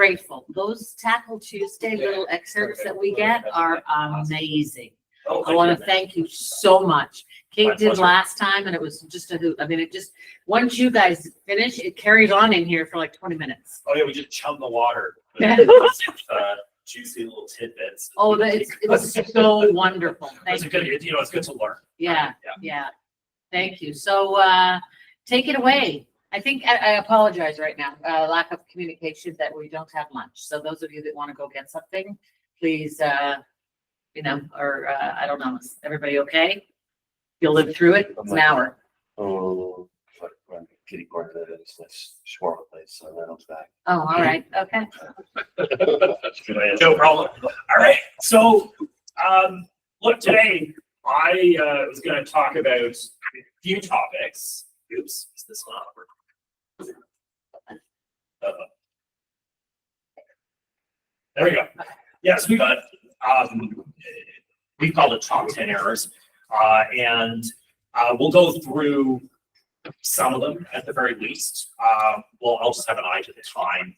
grateful. Those Tackle Tuesday little excerpts that we get are amazing. I want to thank you so much. Kate did last time and it was just a hoot. I mean, it just, once you guys finish, it carries on in here for like 20 minutes. Oh yeah, we just chum the water. Juicy little tidbits. Oh, it's so wonderful. It's good, it's good to learn. Yeah. Thank you. So take it away. I think I apologize right now. Lack of communication that we don't have lunch. So those of you that want to go get something, please, I don't know. Is everybody okay? You'll live through it. It's an hour. Oh, kitty corner that is this shawarma place, so I don't back. Oh, all right. Okay. No problem. All right. So, look, today I was going to talk about a few topics. Oops, is this one over? There we go. Yes, we got. We call it top 10 errors, and we'll go through some of them at the very least. Well, I'll just have an eye to the time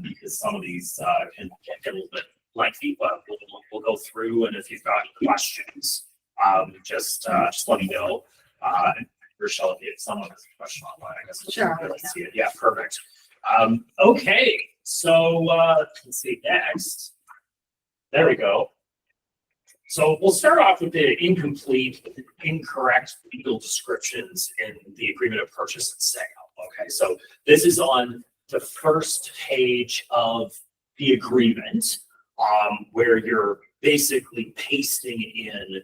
because some of these can get a little bit lengthy, but we'll go through. And if you've got questions, just let me know. Rochelle, if someone has a question online, I guess. Sure. Let's see it. Yeah, perfect. Okay, so let's see next. There we go. So we'll start off with the incorrect legal descriptions in the agreement of purchase and sale. Okay, so this is on the first page of the agreement, where you're basically pasting in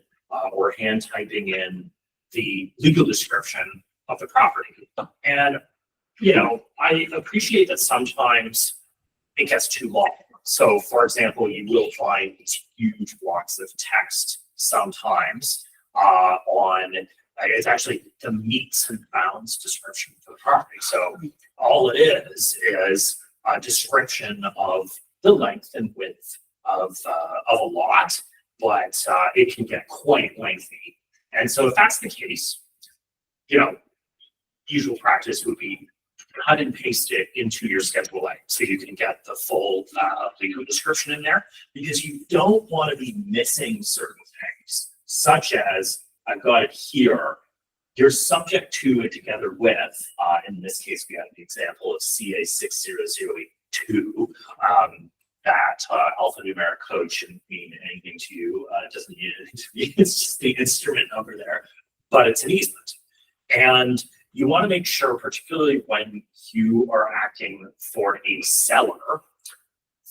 or hand typing in the legal description of the property. And, I appreciate that sometimes it gets too long. So, for example, you will find huge blocks of text sometimes on, it's actually the meets and bounds description for the property. So all it is a description of the length and width of a lot, but it can get quite lengthy. And so if that's the case, usual practice would be cut and paste it into your Schedule A so you can get the full legal description in there, because you don't want to be missing certain things, such as I've got it here. You're subject to it together with, in this case, we have the example of CA 60082. That alphanumeric code shouldn't mean anything to you. It doesn't mean anything to me. It's just the instrument number there, but it's an easement. And you want to make sure, particularly when you are acting for a seller,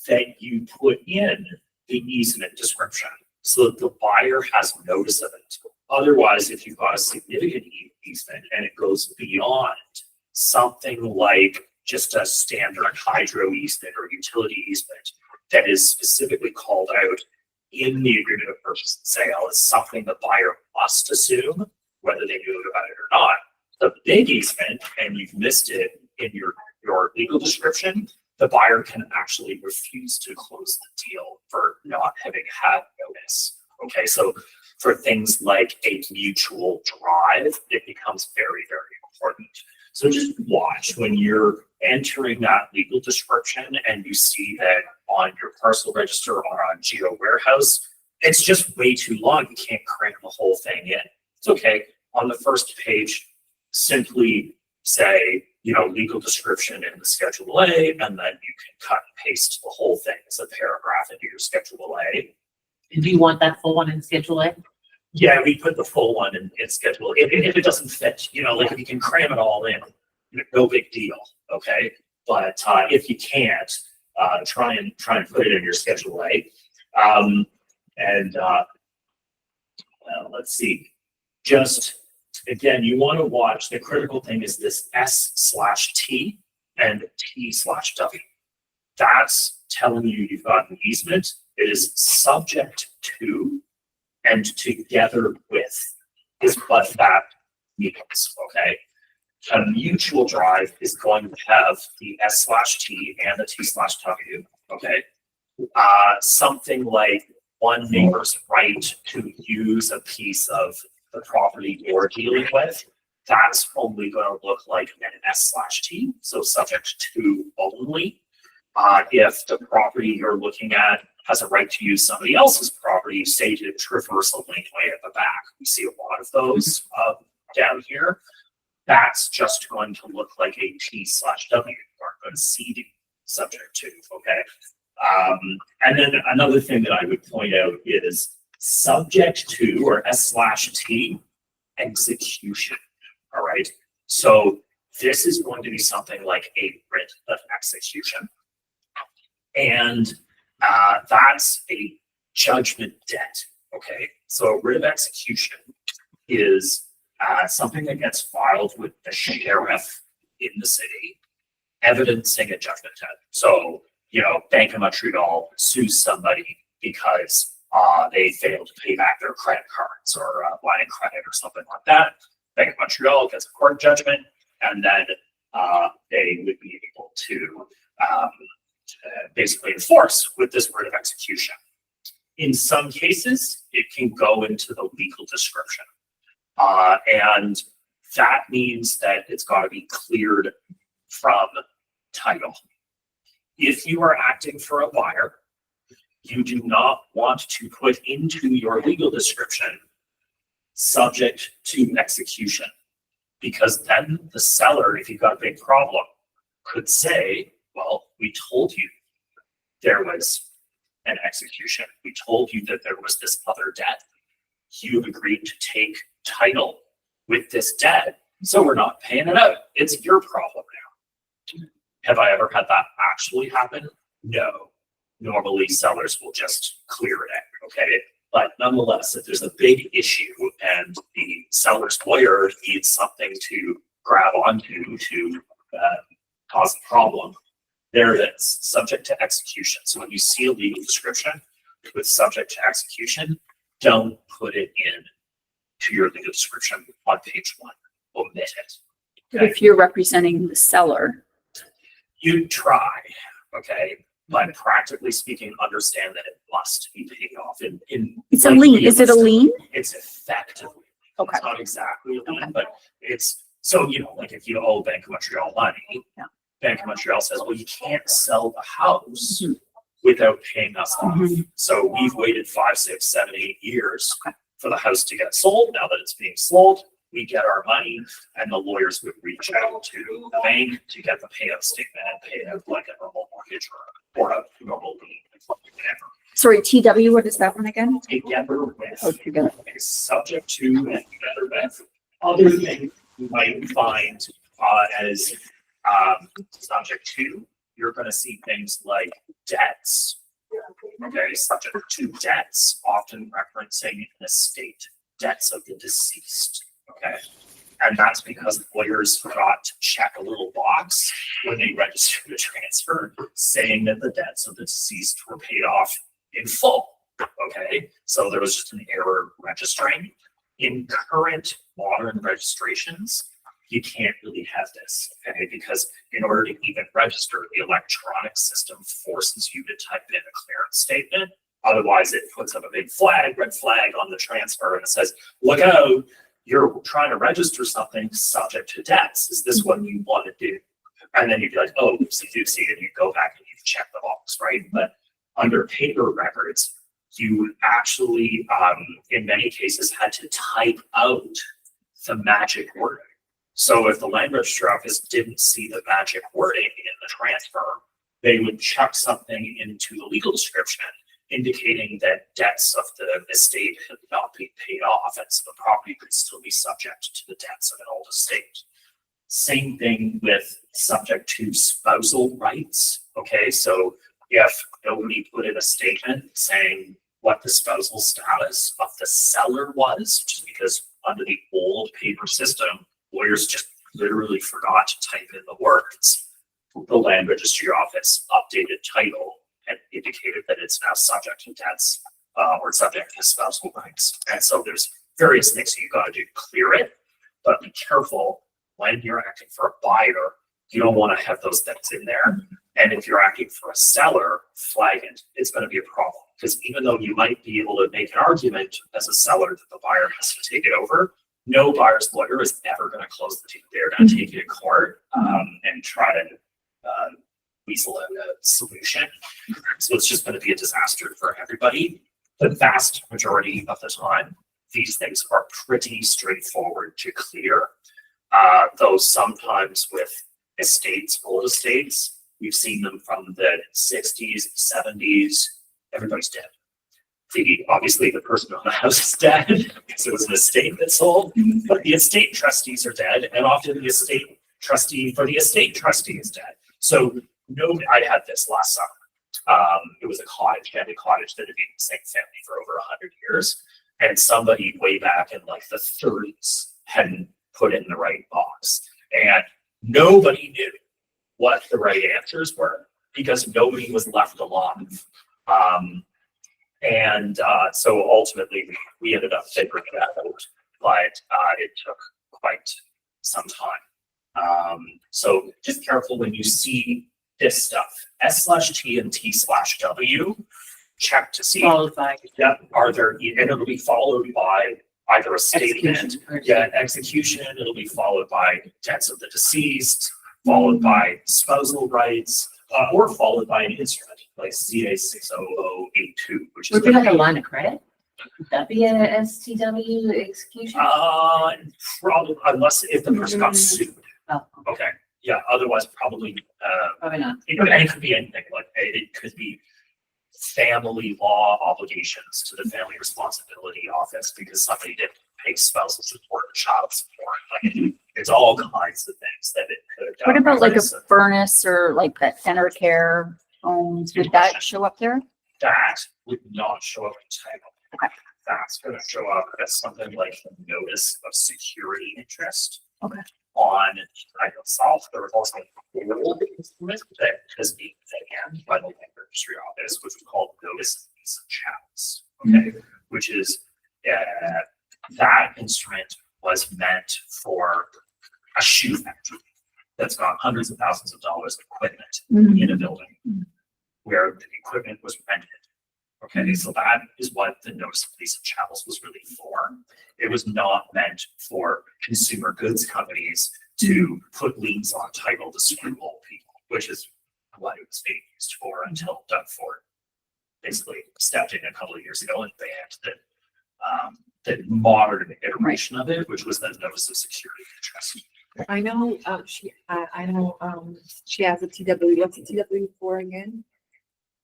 that you put in the easement description so that the buyer has notice of it. Otherwise, if you've got a significant easement and it goes beyond something like just a standard hydro easement or utility easement that is specifically called out in the agreement of purchase and sale, is something the buyer must assume, whether they knew about it or not. The big easement, and you've missed it in your legal description, the buyer can actually refuse to close the deal for not having had notice. Okay, so for things like a mutual drive, it becomes very, very important. So just watch when you're entering that legal description and you see that on your parcel register or on Geo Warehouse, it's just way too long. You can't cram the whole thing in. It's okay. On the first page, simply say, legal description in the Schedule A, and then you can cut and paste the whole thing as a paragraph into your Schedule A. And do you want that full one in Schedule A? Yeah, we put the full one in Schedule A. If it doesn't fit, like if you can cram it all in, no big deal, okay? But if you can't, try and put it in your Schedule A. Let's see, just again, you want to watch. The critical thing is this S/T and T/W. That's telling you you've got an easement. It is subject to and together with is what that means, okay? A mutual drive is going to have the S/T and the T/W, okay? Something like one neighbor's right to use a piece of the property you're dealing with, that's only going to look like an S/T, so subject to only. If the property you're looking at has a right to use somebody else's property, say to traverse a laneway at the back, we see a lot of those down here. That's just going to look like a T/W, or a CD subject to, okay? And then another thing that I would point out is subject to, or S/T, execution, all right? So this is going to be something like a writ of execution. And that's a judgment debt, okay? So a writ of execution is something that gets filed with the sheriff in the city, evidencing a judgment debt. So, you know, Bank of Montreal sues somebody because they failed to pay back their credit cards or line of credit or something like that. Bank of Montreal gets a court judgment, and then they would be able to basically enforce with this writ of execution. In some cases, it can go into the legal description. And that means that it's got to be cleared from title. If you are acting for a buyer, you do not want to put into your legal description subject to execution, because then the seller, if you've got a big problem, could say, well, we told you there was an execution. We told you that there was this other debt. You've agreed to take title with this debt, so we're not paying it out. It's your problem now. Have I ever had that actually happen? No. Normally sellers will just clear it out, okay? But nonetheless, if there's a big issue and the seller's lawyer needs something to grab onto to cause a problem, there it is, subject to execution. So when you see a legal description with subject to execution, don't put it in to your legal description on page 1. Omit it. But if you're representing the seller, You try, okay? But practically speaking, understand that it must be paid off. it's a lien. Is it a lien? It's effectively. Okay. It's not exactly a lien, Okay. but it's, so, you know, like if you owe Bank of Montreal money, Yeah. Bank of Montreal says, well, you can't sell the house Mhm. without paying us off. Mhm. So we've waited 5, 6, 7, 8 years Okay. for the house to get sold. Now that it's being sold, we get our money, and the lawyers would reach out to the bank to get the payout statement and pay out like a normal mortgage or a normal lien, whatever. Sorry, TW, what is that one again? Together with, Oh, together. is subject to and together with other things you might find as subject to. You're going to see things like debts. Okay, subject to debts, often referencing an estate, debts of the deceased. Okay, and that's because lawyers forgot to check a little box when they registered a transfer saying that the debts of the deceased were paid off in full. Okay, so there was just an error registering. In current modern registrations, you can't really have this, okay? Because in order to even register, the electronic system forces you to type in a clearance statement. Otherwise, it puts up a big flag, red flag on the transfer, and it says, look out, you're trying to register something subject to debts. Is this what you want to do? And then you'd be like, oh, oopsie-doopsie, and you go back and you check the box, right? But under paper records, you actually, in many cases, had to type out the magic wording. So if the land registry office didn't see the magic wording in the transfer, they would chuck something into the legal description indicating that debts of the estate had not been paid off, and so the property could still be subject to the debts of an old estate. Same thing with subject to spousal rights. Okay, so if nobody put in a statement saying what the spousal status of the seller was, just because under the old paper system, lawyers just literally forgot to type in the words, the land registry office updated title and indicated that it's now subject to debts or subject to spousal rights. And so there's various things that you got to do to clear it, but be careful when you're acting for a buyer. You don't want to have those things in there. And if you're acting for a seller, flag it. It's going to be a problem, because even though you might be able to make an argument as a seller that the buyer has to take it over, no buyer's lawyer is ever going to close the deal. They're going to take you to court and try to weasel out a solution. So it's just going to be a disaster for everybody. The vast majority of the time, these things are pretty straightforward to clear. Though sometimes with estates, old estates, we've seen them from the 60s, 70s, everybody's dead. Obviously the person on the house is dead because it was an estate that sold, but the estate trustees are dead, and often the estate trustee for the estate trustee is dead. So I had this last summer. It was a family cottage that had been in the same family for over 100 years, and somebody way back in like the 30s hadn't put in the right box, and nobody knew what the right answers were because nobody was left alive. So ultimately we ended up figuring that out, but it took quite some time. So just careful when you see this stuff, S/T and T/W, check to see, Followed by are there, and it'll be followed by either a statement, execution, it'll be followed by debts of the deceased, followed by disposal rights, or followed by an instrument like CA 60082, which is would be like a line of credit. Would that be a STW execution? probably unless if the person got sued. Oh, Okay, yeah, otherwise probably probably not. it could be anything, like it could be family law obligations to the Family Responsibility Office because somebody didn't pay spousal support or child support. Like it's all kinds of things that it could. What about like a arise. furnace or like that center care homes? Would that show up there? That would not show up in title. Okay. That's going to show up as something like the notice of security interest. Okay. On title itself, there was also an old instrument that has been taken by the Land Registry Office, which was called notice of lease of chattels. Okay, which is that instrument was meant for a shoe factory that's got hundreds of thousands of dollars of equipment in a building where the equipment was rented. Okay, so that is what the notice of lease of chattels was really for. It was not meant for consumer goods companies to put liens on title to screw old people, which is what it was being used for until Doug Ford basically stepped in a couple of years ago and banned the modern iteration of it, which was the notice of security interest. I know, she has a TW. What's a TW for again?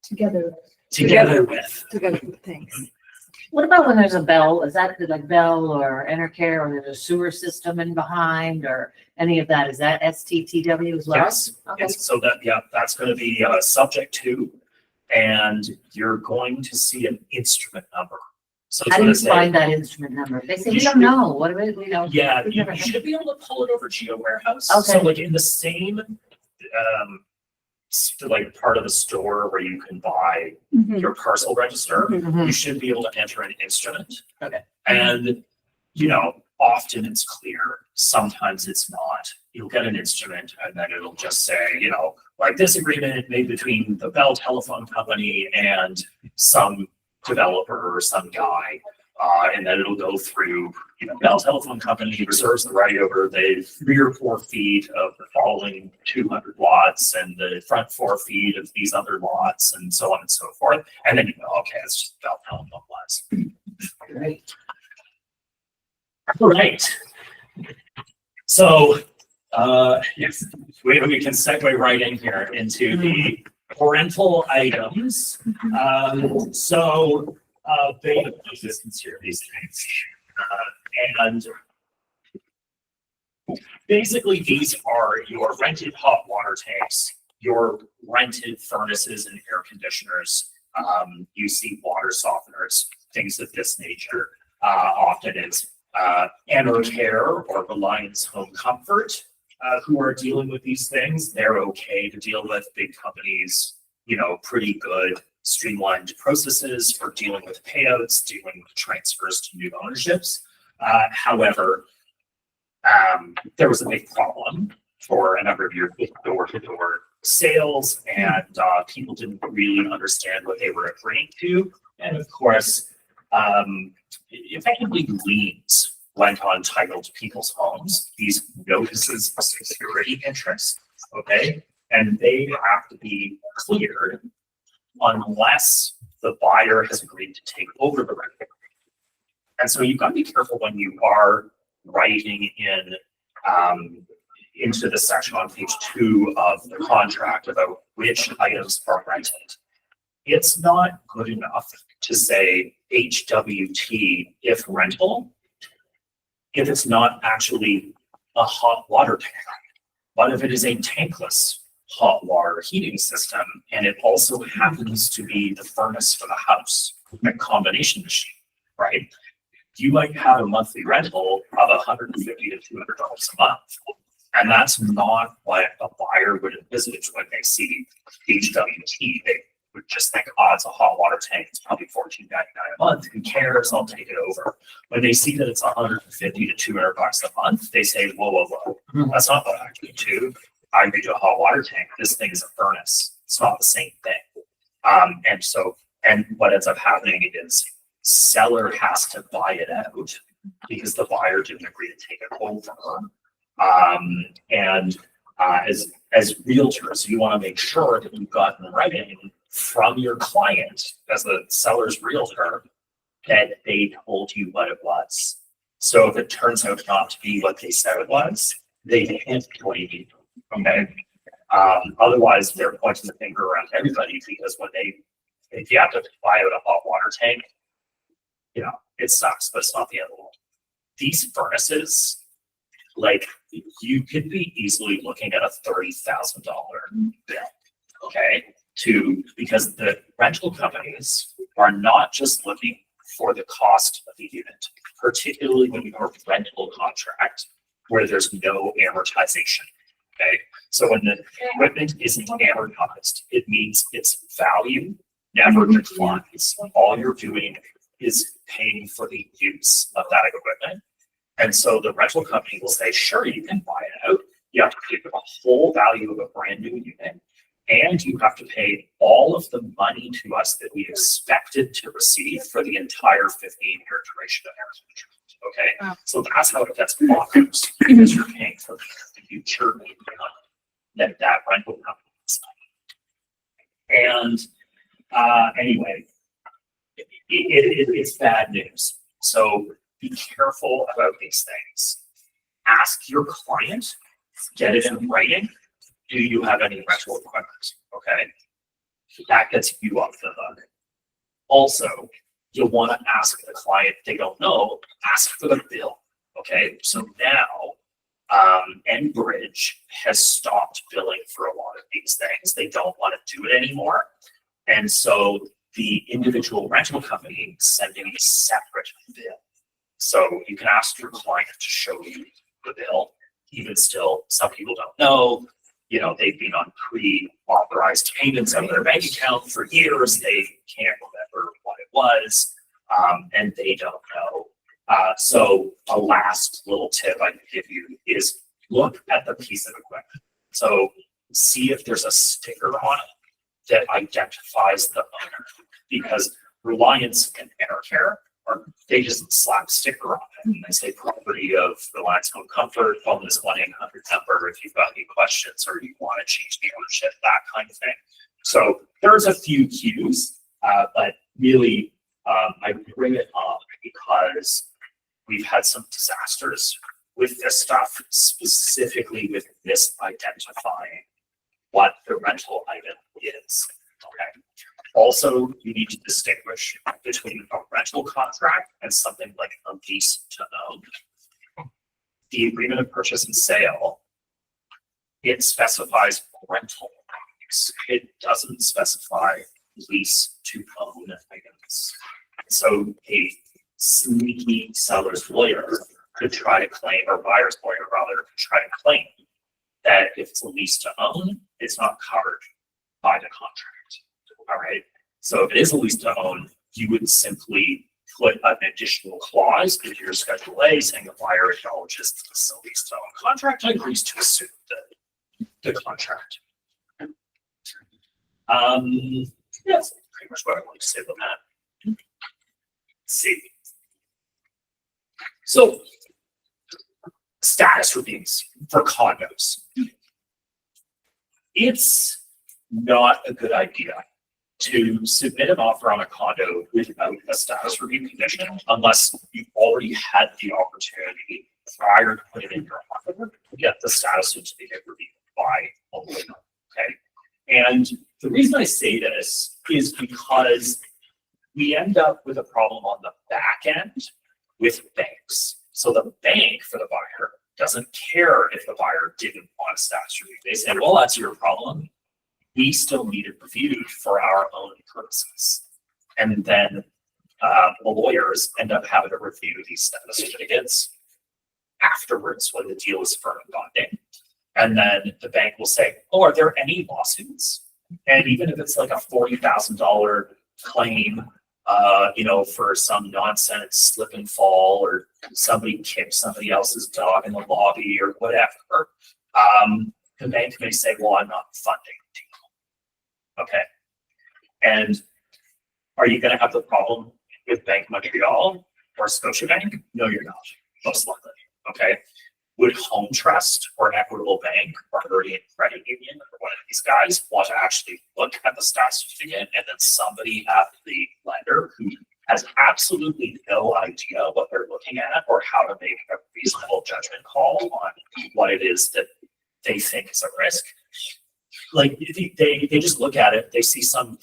Together with things. What about when there's a bell? Is that like bell or Enercare, or there's a sewer system in behind, or any of that? Is that STTW as well? Yes, Okay. yes, so that's going to be subject to, and you're going to see an instrument number. So it's How do going you to say, find that instrument number? They say, You we don't should- know. What do we know? yeah, We've you never had- should be able to pull it over Geo Warehouse. Okay. So like in the same like part of the store where you can buy Mhm. your parcel register, Mhm. you should be able to enter an instrument. Okay. And, often it's clear, sometimes it's not. You'll get an instrument and then it'll just say, like this agreement made between the Bell Telephone Company and some developer or some guy. And then it'll go through, Bell Telephone Company reserves the right over the 3 or 4 feet of the following 200 lots and the front 4 feet of these other lots and so on and so forth. And then okay, it's just Bell Telephone lots. Great. All right. So, yes, we can segue right in here into the parental items. They have existence here, these things. And basically these are your rented hot water tanks, your rented furnaces and air conditioners. You see water softeners, things of this nature. Often it's Enercare or Reliance Home Comfort who are dealing with these things. They're okay to deal with. Big companies, pretty good streamlined processes for dealing with payouts, dealing with transfers to new ownerships. However, there was a big problem for a number of years with door-to-door sales, and people didn't really understand what they were agreeing to. And of course, effectively liens went on title to people's homes, these notices of security interest, okay? and they have to be cleared unless the buyer has agreed to take over the rental. And so you've got to be careful when you are writing in into the section on page 2 of the contract about which items are rented. It's not good enough to say HWT if rental, if it's not actually a hot water tank. But if it is a tankless hot water heating system, and it also happens to be the furnace for the house, a combination machine, right? You might have a monthly rental of $150 to $200 a month. And that's not what a buyer would envisage when they see HWT. They would just think, oh, it's a hot water tank. It's probably $14.99 a month. Who cares? I'll take it over. When they see that it's $150 to $200 a month, they say, whoa, whoa, whoa. That's not what I do too. I agree to a hot water tank. This thing is a furnace. It's not the same thing. And what ends up happening is seller has to buy it out because the buyer didn't agree to take it over. As realtors, you want to make sure that you've gotten writing from your client as the seller's realtor that they told you what it was. So if it turns out not to be what they said it was, they can't blame you. Okay. Otherwise, they're pointing the finger around everybody because if you have to buy out a hot water tank, it sucks, but it's not the end of the world. These furnaces, like, you could be easily looking at a $30,000 bill, okay? Because the rental companies are not just looking for the cost of the unit, particularly when you have a rental contract where there's no amortization, okay? So when the equipment isn't amortized, it means its value never declines. All you're doing is paying for the use of that equipment. And so the rental company will say, sure, you can buy it out. You have to pay for the whole value of a brand new unit. And you have to pay all of the money to us that we expected to receive for the entire 15-year duration of our contract. Okay. Wow. So that's how it gets blocked, because you're paying for the future that rental company is. And anyway, it's bad news. So be careful about these things. Ask your client, get it in writing. Do you have any rental equipment? Okay. That gets you off the hook. Also, you'll want to ask the client, if they don't know, ask for the bill. Okay. So now, Enbridge has stopped billing for a lot of these things. They don't want to do it anymore. And so the individual rental company is sending a separate bill. So you can ask your client to show you the bill. Even still, some people don't know. They've been on pre-authorized payments out of their bank account for years. They can't remember what it was, and they don't know. So a last little tip I can give you is look at the piece of equipment. So see if there's a sticker on it that identifies the owner, because Reliance and Enercare, they just slap a sticker on it and they say property of Reliance Home Comfort, phone this 1-800 number if you've got any questions or you want to change the ownership, that kind of thing. So there's a few cues, but really I bring it up because we've had some disasters with this stuff, specifically with misidentifying what the rental item is. Okay. Also, you need to distinguish between a rental contract and something like a lease to own. The agreement of purchase and sale, it specifies rental items. It doesn't specify lease to own items. So a sneaky seller's lawyer could try to claim, or buyer's lawyer rather, could try to claim that if it's a lease to own, it's not covered by the contract. All right. So if it is a lease to own, you would simply put an additional clause into your Schedule A saying the buyer acknowledges that this is a lease to own contract and agrees to assume the contract. That's pretty much what I want to say about that. Let's see. So status reviews for condos. it's not a good idea to submit an offer on a condo without a status review condition unless you already had the opportunity prior to putting in your offer to get the status certificate reviewed by a lawyer. Okay. And the reason I say this is because we end up with a problem on the back end with banks. So the bank for the buyer doesn't care if the buyer didn't want a status review. They say, well, that's your problem. We still need it reviewed for our own purposes. And then the lawyers end up having to review these status certificates afterwards when the deal is firm and binding. And then the bank will say, oh, are there any lawsuits? And even if it's like a $40,000 claim, for some nonsense slip and fall, or somebody kicked somebody else's dog in the lobby or whatever, the bank may say, well, I'm not funding the deal. Okay. And are you going to have the problem with Bank Montreal or Scotiabank? No, you're not, most likely. Okay. Would Home Trust or an Equitable Bank or Meridian Credit Union or one of these guys want to actually look at the status certificate, and then somebody at the lender who has absolutely no idea what they're looking at or how to make a reasonable judgment call on what it is that they think is a risk? Like they just look at it, they see some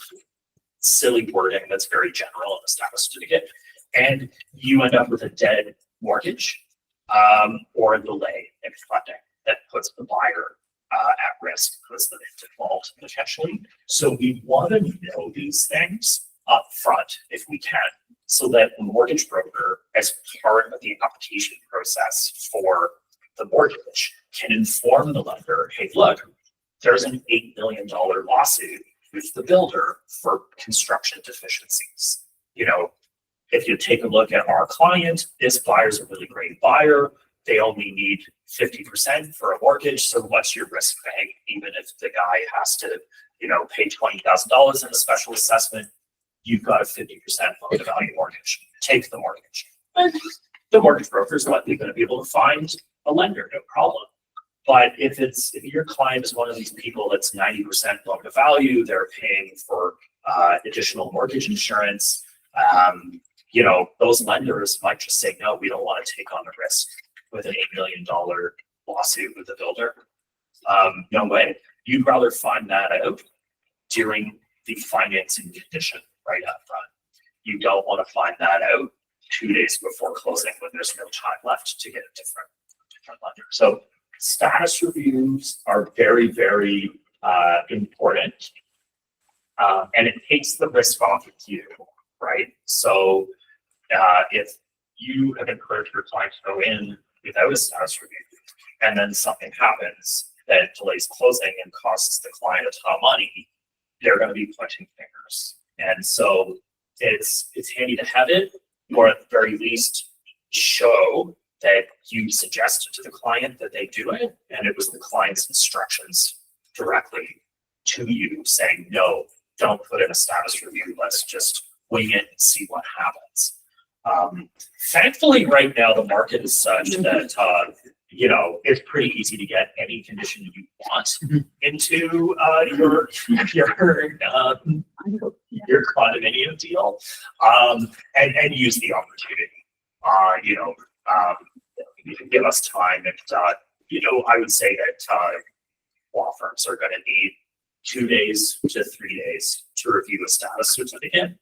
silly wording that's very general in the status certificate, and you end up with a dead mortgage. Or a delay in funding that puts the buyer at risk, puts them in default potentially. So we want to know these things up front if we can, so that the mortgage broker, as part of the application process for the mortgage, can inform the lender, hey, look, there's an $8 million lawsuit with the builder for construction deficiencies. If you take a look at our client, this buyer's a really great buyer. They only need 50% for a mortgage. So what's your risk paying? Even if the guy has to, pay $20,000 in a special assessment, you've got a 50% loan to value mortgage. Take the mortgage. And the mortgage broker is likely going to be able to find a lender, no problem. But if your client is one of these people that's 90% loan to value, they're paying for additional mortgage insurance. Those lenders might just say, no, we don't want to take on the risk with an $8 million lawsuit with the builder. No way. You'd rather find that out during the financing condition right up front. You don't want to find that out 2 days before closing when there's no time left to get a different lender. So status reviews are very, very important. And it takes the risk off of you, right? So if you have encouraged your client to go in without a status review, and then something happens that delays closing and costs the client a ton of money, they're going to be pointing fingers. And so it's handy to have it, or at the very least, show that you suggested to the client that they do it, and it was the client's instructions directly to you saying, no, don't put in a status review, let's just wing it and see what happens. Thankfully, right now, the market is such that, it's pretty easy to get any condition you want into your condominium deal, and use the opportunity. You can give us time, and I would say that law firms are going to need 2 days to 3 days to review a status certificate.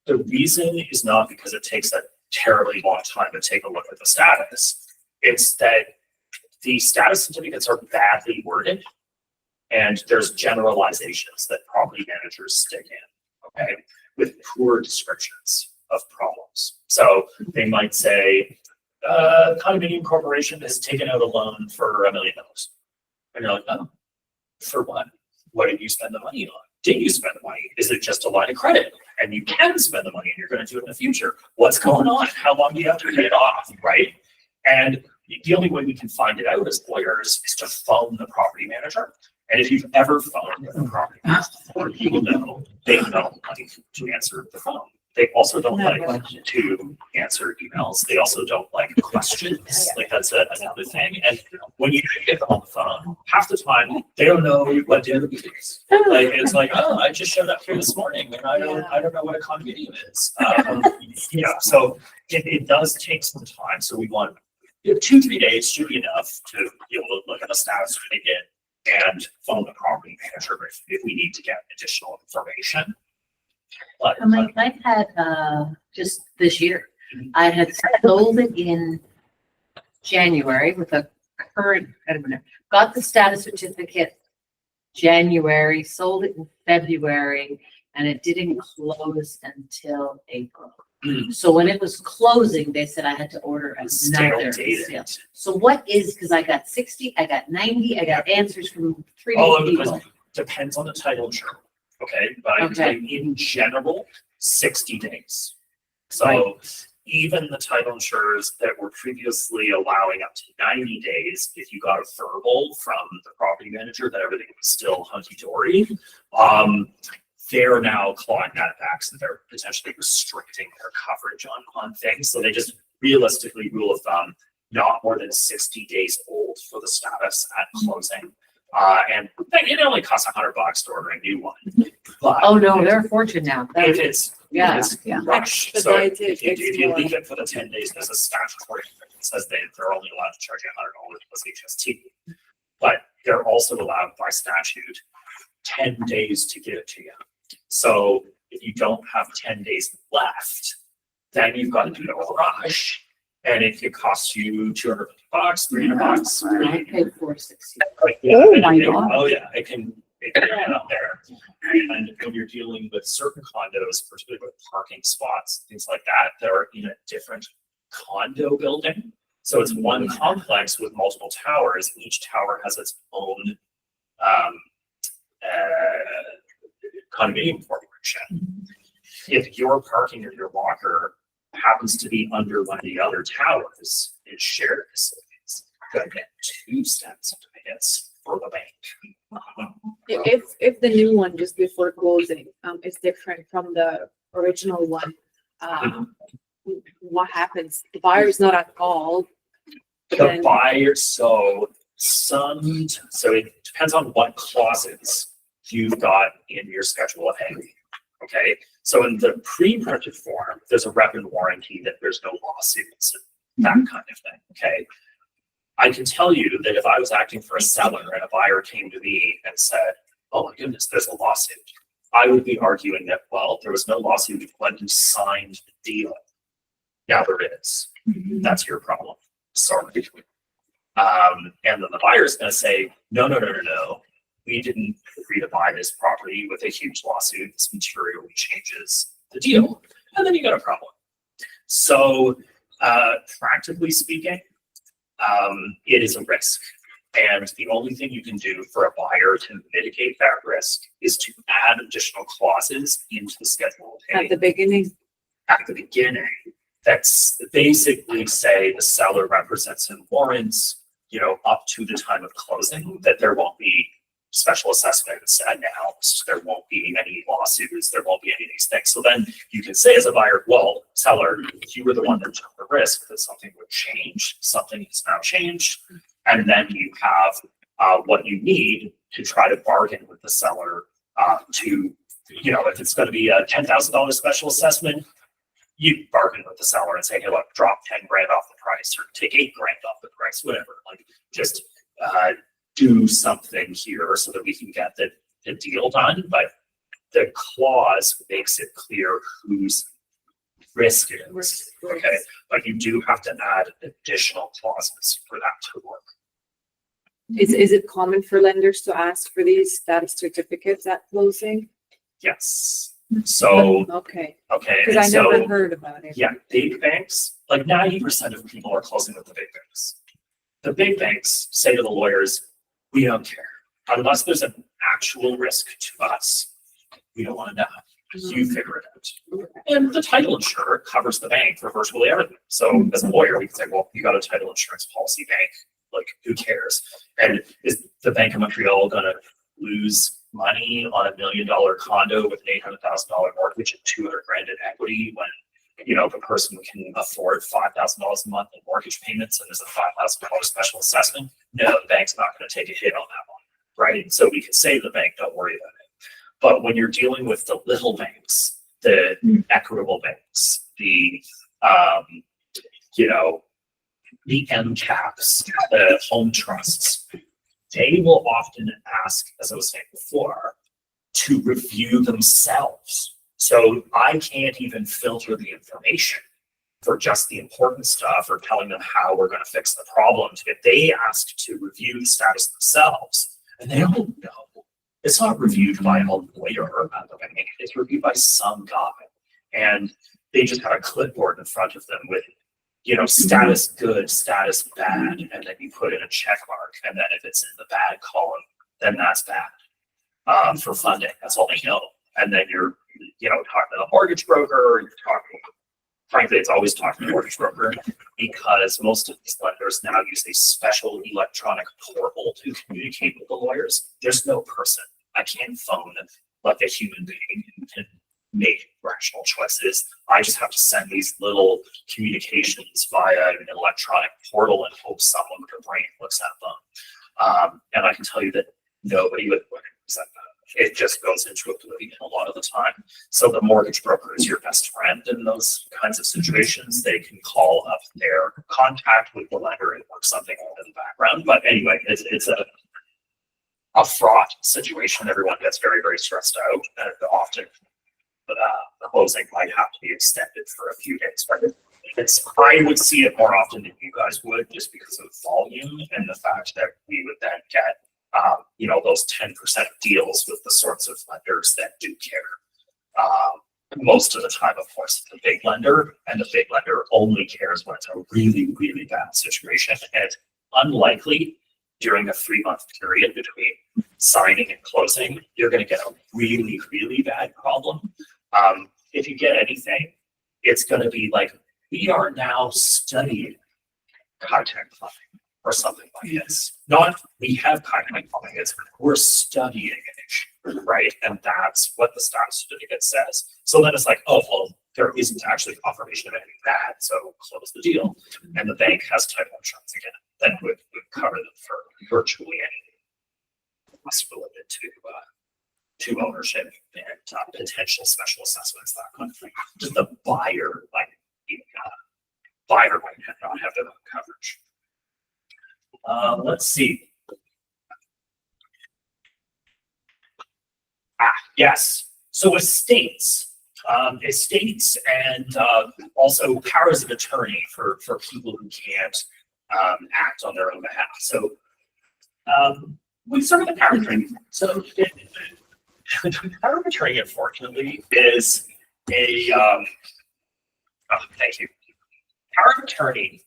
The reason is not because it takes a terribly long time to take a look at the status. It's that the status certificates are badly worded, and there's generalizations that property managers stick in, okay, with poor descriptions of problems. So they might say, condominium corporation has taken out a loan for $1 million. And you're like, oh, for what? What did you spend the money on? Did you spend the money? Is it just a line of credit? And you can spend the money and you're going to do it in the future. What's going on? How long do you have to pay it off, right? And the only way we can find it out as lawyers is to phone the property manager. And if you've ever phoned the property manager, you will know they have no money to answer the phone. They also don't Not like question. to answer emails. They also don't like questions. Like that's another thing. And when you get them on the phone, half the time they don't know what dinner is. Like it's like, oh, I just showed up here this morning and I don't know what a condominium is. So it does take some time. So we want 2-3 days should be enough to be able to look at the status of it and phone the property manager if we need to get additional information. But I mean, I've had, just this year, I had sold it in January with a current, got the status certificate January, sold it in February, and it didn't close until April. So when it was closing, they said I had to order stale another data. sale. So what is, because I got 60, I got 90, I got answers from 3 Oh, different because people. depends on the title insurer. Okay, but I can tell you in general, 60 days. So even the title insurers that were previously allowing up to 90 days, if you got a verbal from the property manager that everything was still hunky-dory, they're now clawing that back, so they're potentially restricting their coverage on things. So they just realistically, rule of thumb, not more than 60 days old for the status at closing. And it only costs $100 to order a new one. But Oh, no, they're a fortune now. if it's Yeah. rush, so if Expedited, you it's leave it for the 10 days, there's a statutory that says they're only allowed to charge you $100 plus HST. But they're also allowed by statute 10 days to give it to you. So if you don't have 10 days left, then you've got to do a rush. And it could cost you $250, $300. I paid $460. Oh my God. Oh yeah, it can get up there. And when you're dealing with certain condos, particularly with parking spots, things like that are in a different condo building. So it's one complex with multiple towers. Each tower has its own condominium corporation. If your parking or your locker happens to be under one of the other towers in shared facilities, you're gonna get 2 cents certificates for the bank. If the new one just before closing, is different from the original one, what happens? The buyer's not at fault. But The then, buyer, so it depends on what clauses you've got in your schedule of A. Okay, so in the pre-printed form, there's a rep and warranty that there's no lawsuits, that kind of thing. Okay, I can tell you that if I was acting for a seller and a buyer came to me and said, "Oh my goodness, there's a lawsuit," I would be arguing that, well, there was no lawsuit. You went and signed the deal. Now there is. That's your problem. Sorry. And then the buyer's going to say, no. We didn't agree to buy this property with a huge lawsuit. This materially changes the deal. And then you got a problem. So practically speaking, it is a risk. And the only thing you can do for a buyer to mitigate that risk is to add additional clauses into the schedule of at the beginning, that's basically say the seller represents and warrants, up to the time of closing, that there won't be special assessments announced, there won't be any lawsuits, there won't be any of these things. So then you can say as a buyer, well, seller, you were the one that took the risk that something would change, something has now changed, and then you have what you need to try to bargain with the seller to, if it's going to be a $10,000 special assessment, you bargain with the seller and say, hey, look, drop 10 grand off the price or take 8 grand off the price, whatever. Like just do something here so that we can get the deal done. But the clause makes it clear whose risk it is. Okay. But you do have to add additional clauses for that to work. is it common for lenders to ask for these status certificates at closing? Yes. So, Okay, okay. because and I so, never heard about it. Yeah, big banks, like 90% of people are closing with the big banks. The big banks say to the lawyers, we don't care. Unless there's an actual risk to us, we don't want to know. You figure it out. And the title insurer covers the bank for virtually everything. So as a lawyer, we can say, well, you got a title insurance policy bank. Like, who cares? And is the Bank of Montreal going to lose money on $1 million condo with an $800,000 mortgage and 200 grand in equity when, you know, the person can afford $5,000 a month in mortgage payments and there's a $5,000 special assessment? No, the bank's not going to take a hit on that one, right? So we can say to the bank, don't worry about it. But when you're dealing with the little banks, the equitable banks, the, you know, the MCAPs, the home trusts, they will often ask, as I was saying before, to review themselves. So I can't even filter the information for just the important stuff or telling them how we're going to fix the problems. If they ask to review the status themselves, and they don't know, it's not reviewed by a lawyer at the bank, it's reviewed by some guy. And they just have a clipboard in front of them with, you know, status good, status bad, and then you put in a check mark. And then if it's in the bad column, then that's bad for funding. That's all they know. And then you're, you know, talking to a mortgage broker, or you're talking, frankly, it's always talking to a mortgage broker because most of these lenders now use a special electronic portal to communicate with the lawyers. There's no person. I can't phone like a human being and make rational choices. I just have to send these little communications via an electronic portal and hope someone with a brain looks at them. And I can tell you that nobody would accept that. It just goes into oblivion a lot of the time. So the mortgage broker is your best friend in those kinds of situations. They can call up their contact with the lender and work something out in the background. But anyway, it's a fraught situation. Everyone gets very, very stressed out, and often the closing might have to be extended for a few days. But I would see it more often than you guys would, just because of volume and the fact that we would then get you know, those 10% deals with the sorts of lenders that do care. Most of the time, of course, the big lender, and the big lender only cares when it's a really, really bad situation. And it's unlikely during a 3-month period between signing and closing, you're going to get a really, really bad problem. If you get anything, it's going to be like, we are now studying content plumbing or something like this. Not we have content plumbing, it's we're studying an issue, right? And that's what the status certificate says. So then it's like, oh, well, there isn't actually confirmation of anything bad, so close the deal. And the bank has type insurance again that would cover them for virtually anything possible to ownership and potential special assessments, that kind of thing. Just the buyer, like buyer might not have their own coverage. Let's see. Yes. So estates and also powers of attorney for people who can't act on their own behalf. So we start with the power of attorney. So the power of attorney, unfortunately, is a thank you. Power of attorney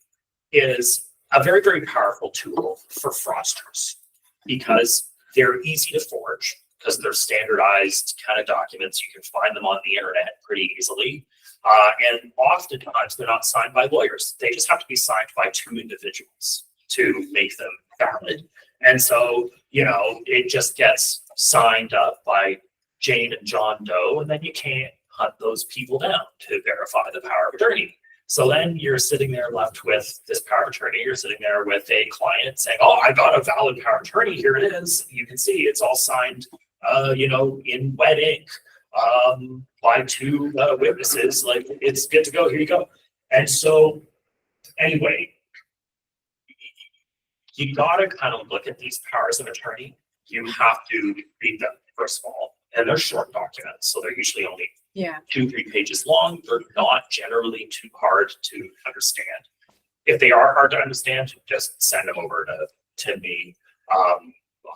is a very, very powerful tool for fraudsters because they're easy to forge because they're standardized kind of documents. You can find them on the internet pretty easily. And oftentimes they're not signed by lawyers. They just have to be signed by 2 individuals to make them valid. And so, you know, it just gets signed up by Jane and John Doe, and then you can't hunt those people down to verify the power of attorney. So then you're sitting there left with this power of attorney. You're sitting there with a client saying, oh, I got a valid power of attorney. Here it is. You can see it's all signed, you know, in wet ink by 2 witnesses. Like, it's good to go. Here you go. And so anyway, you got to kind of look at these powers of attorney. You have to read them, first of all. And they're short documents. So they're usually only 2-3 pages long. They're not generally too hard to understand. If they are hard to understand, just send them over to me.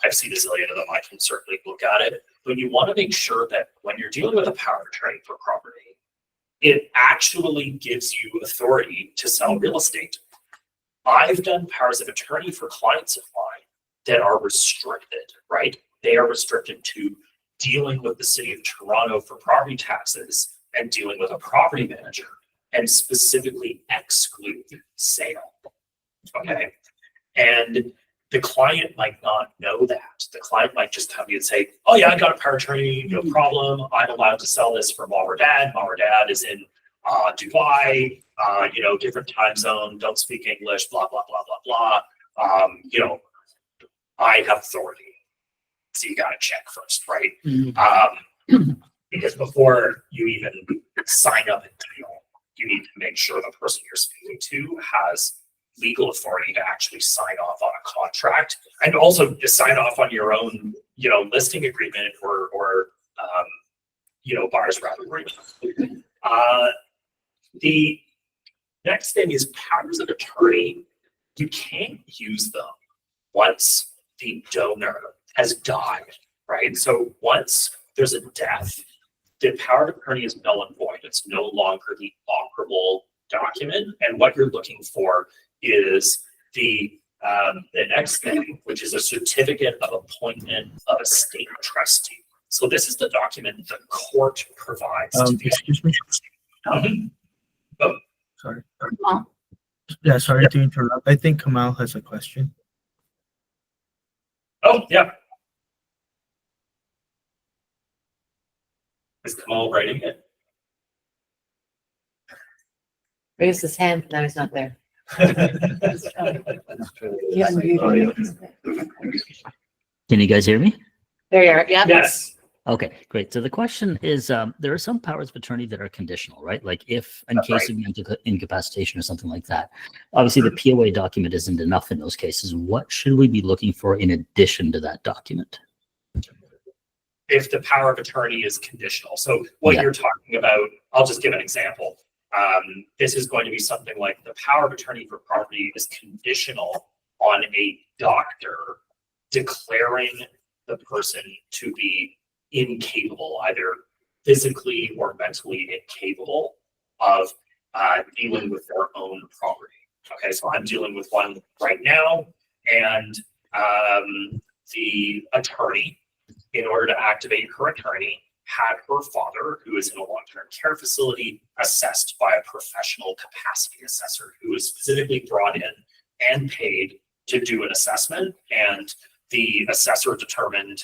I've seen a zillion of them. I can certainly look at it. But you want to make sure that when you're dealing with a power of attorney for property, it actually gives you authority to sell real estate. I've done powers of attorney for clients of mine that are restricted, right? They are restricted to dealing with the city of Toronto for property taxes and dealing with a property manager, and specifically exclude sale. Okay. And The client might not know that. The client might just come to you and say, oh yeah, I got a power of attorney, no problem. I'm allowed to sell this for mom or dad. Mom or dad is in Dubai, different time zone, don't speak English, blah, blah, blah, blah, blah. I have authority. So you got to check first, right? Because before you even sign up and deal, you need to make sure the person you're speaking to has legal authority to actually sign off on a contract, and also to sign off on your own, listing agreement or buyer's rep agreement. The next thing is powers of attorney. You can't use them once the donor has died, right? So once there's a death, the power of attorney is null and void. It's no longer the operable document. And what you're looking for is the next thing, which is a certificate of appointment of a state trustee. So this is the document the court provides. To the Excuse me. Oh. Sorry. Kamal? Yeah, sorry to interrupt. I think Kamal has a question. Oh, yeah. Is Kamal writing it? Raise his hand, now he's not there. Yeah, Can you guys hear me? There you are, yeah. Yes. Okay, great. So the question is, there are some powers of attorney that are conditional, right? Like if in That's case of incapacitation or something like that. Obviously, the POA document isn't enough in those cases. What should we be looking for in addition to that document? If the power of attorney is conditional. So what Yeah. you're talking about, I'll just give an example. This is going to be something like the power of attorney for property is conditional on a doctor declaring the person to be incapable, either physically or mentally incapable of dealing with their own property. Okay, so I'm dealing with one right now, and the attorney, in order to activate her attorney, had her father, who is in a long-term care facility, assessed by a professional capacity assessor who was specifically brought in and paid to do an assessment. And the assessor determined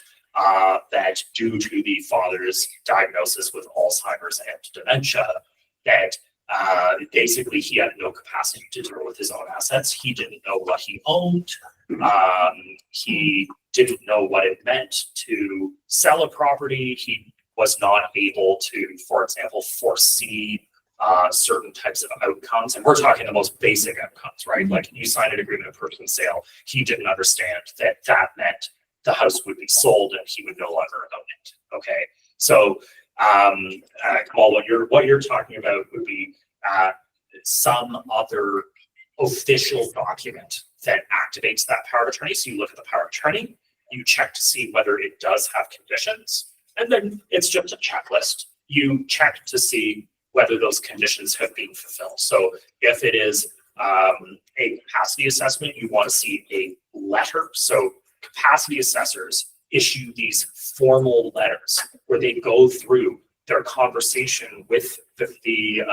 that due to the father's diagnosis with Alzheimer's and dementia, that basically he had no capacity to deal with his own assets. He didn't know what he owned. He didn't know what it meant to sell a property. He was not able to, for example, foresee certain types of outcomes. And we're talking the most basic outcomes, right? Like you sign an agreement of purchase and sale. He didn't understand that that meant the house would be sold and he would no longer own it. Okay. So, Kamal, what you're talking about would be some other official document that activates that power of attorney. So you look at the power of attorney, you check to see whether it does have conditions, and then it's just a checklist. You check to see whether those conditions have been fulfilled. So if it is a capacity assessment, you want to see a letter. So capacity assessors issue these formal letters where they go through their conversation with the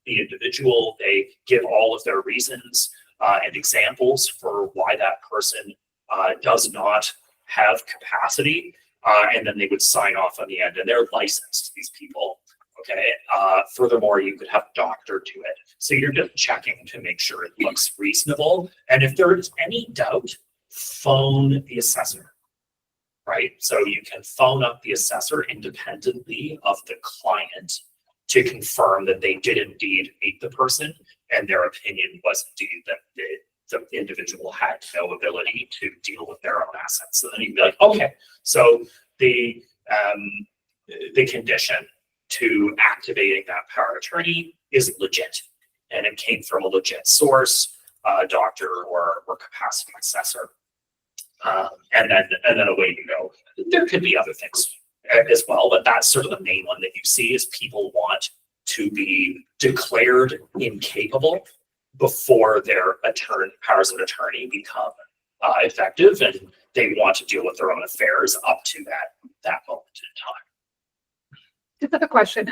individual. They give all of their reasons and examples for why that person does not have capacity, and then they would sign off on the end, and they're licensed, these people. Okay. Furthermore, you could have doctor to it. So you're just checking to make sure it looks reasonable. And if there is any doubt, phone the assessor, right? So you can phone up the assessor independently of the client to confirm that they did indeed meet the person, and their opinion was indeed that the individual had no ability to deal with their own assets. So then you'd be like, okay, so the condition to activating that power of attorney is legit, and it came from a legit source, doctor or capacity assessor, and then away you go. There could be other things as well, but that's sort of the main one that you see is people want to be declared incapable before their powers of attorney become effective, and they want to deal with their own affairs up to that moment in time. Just have a question.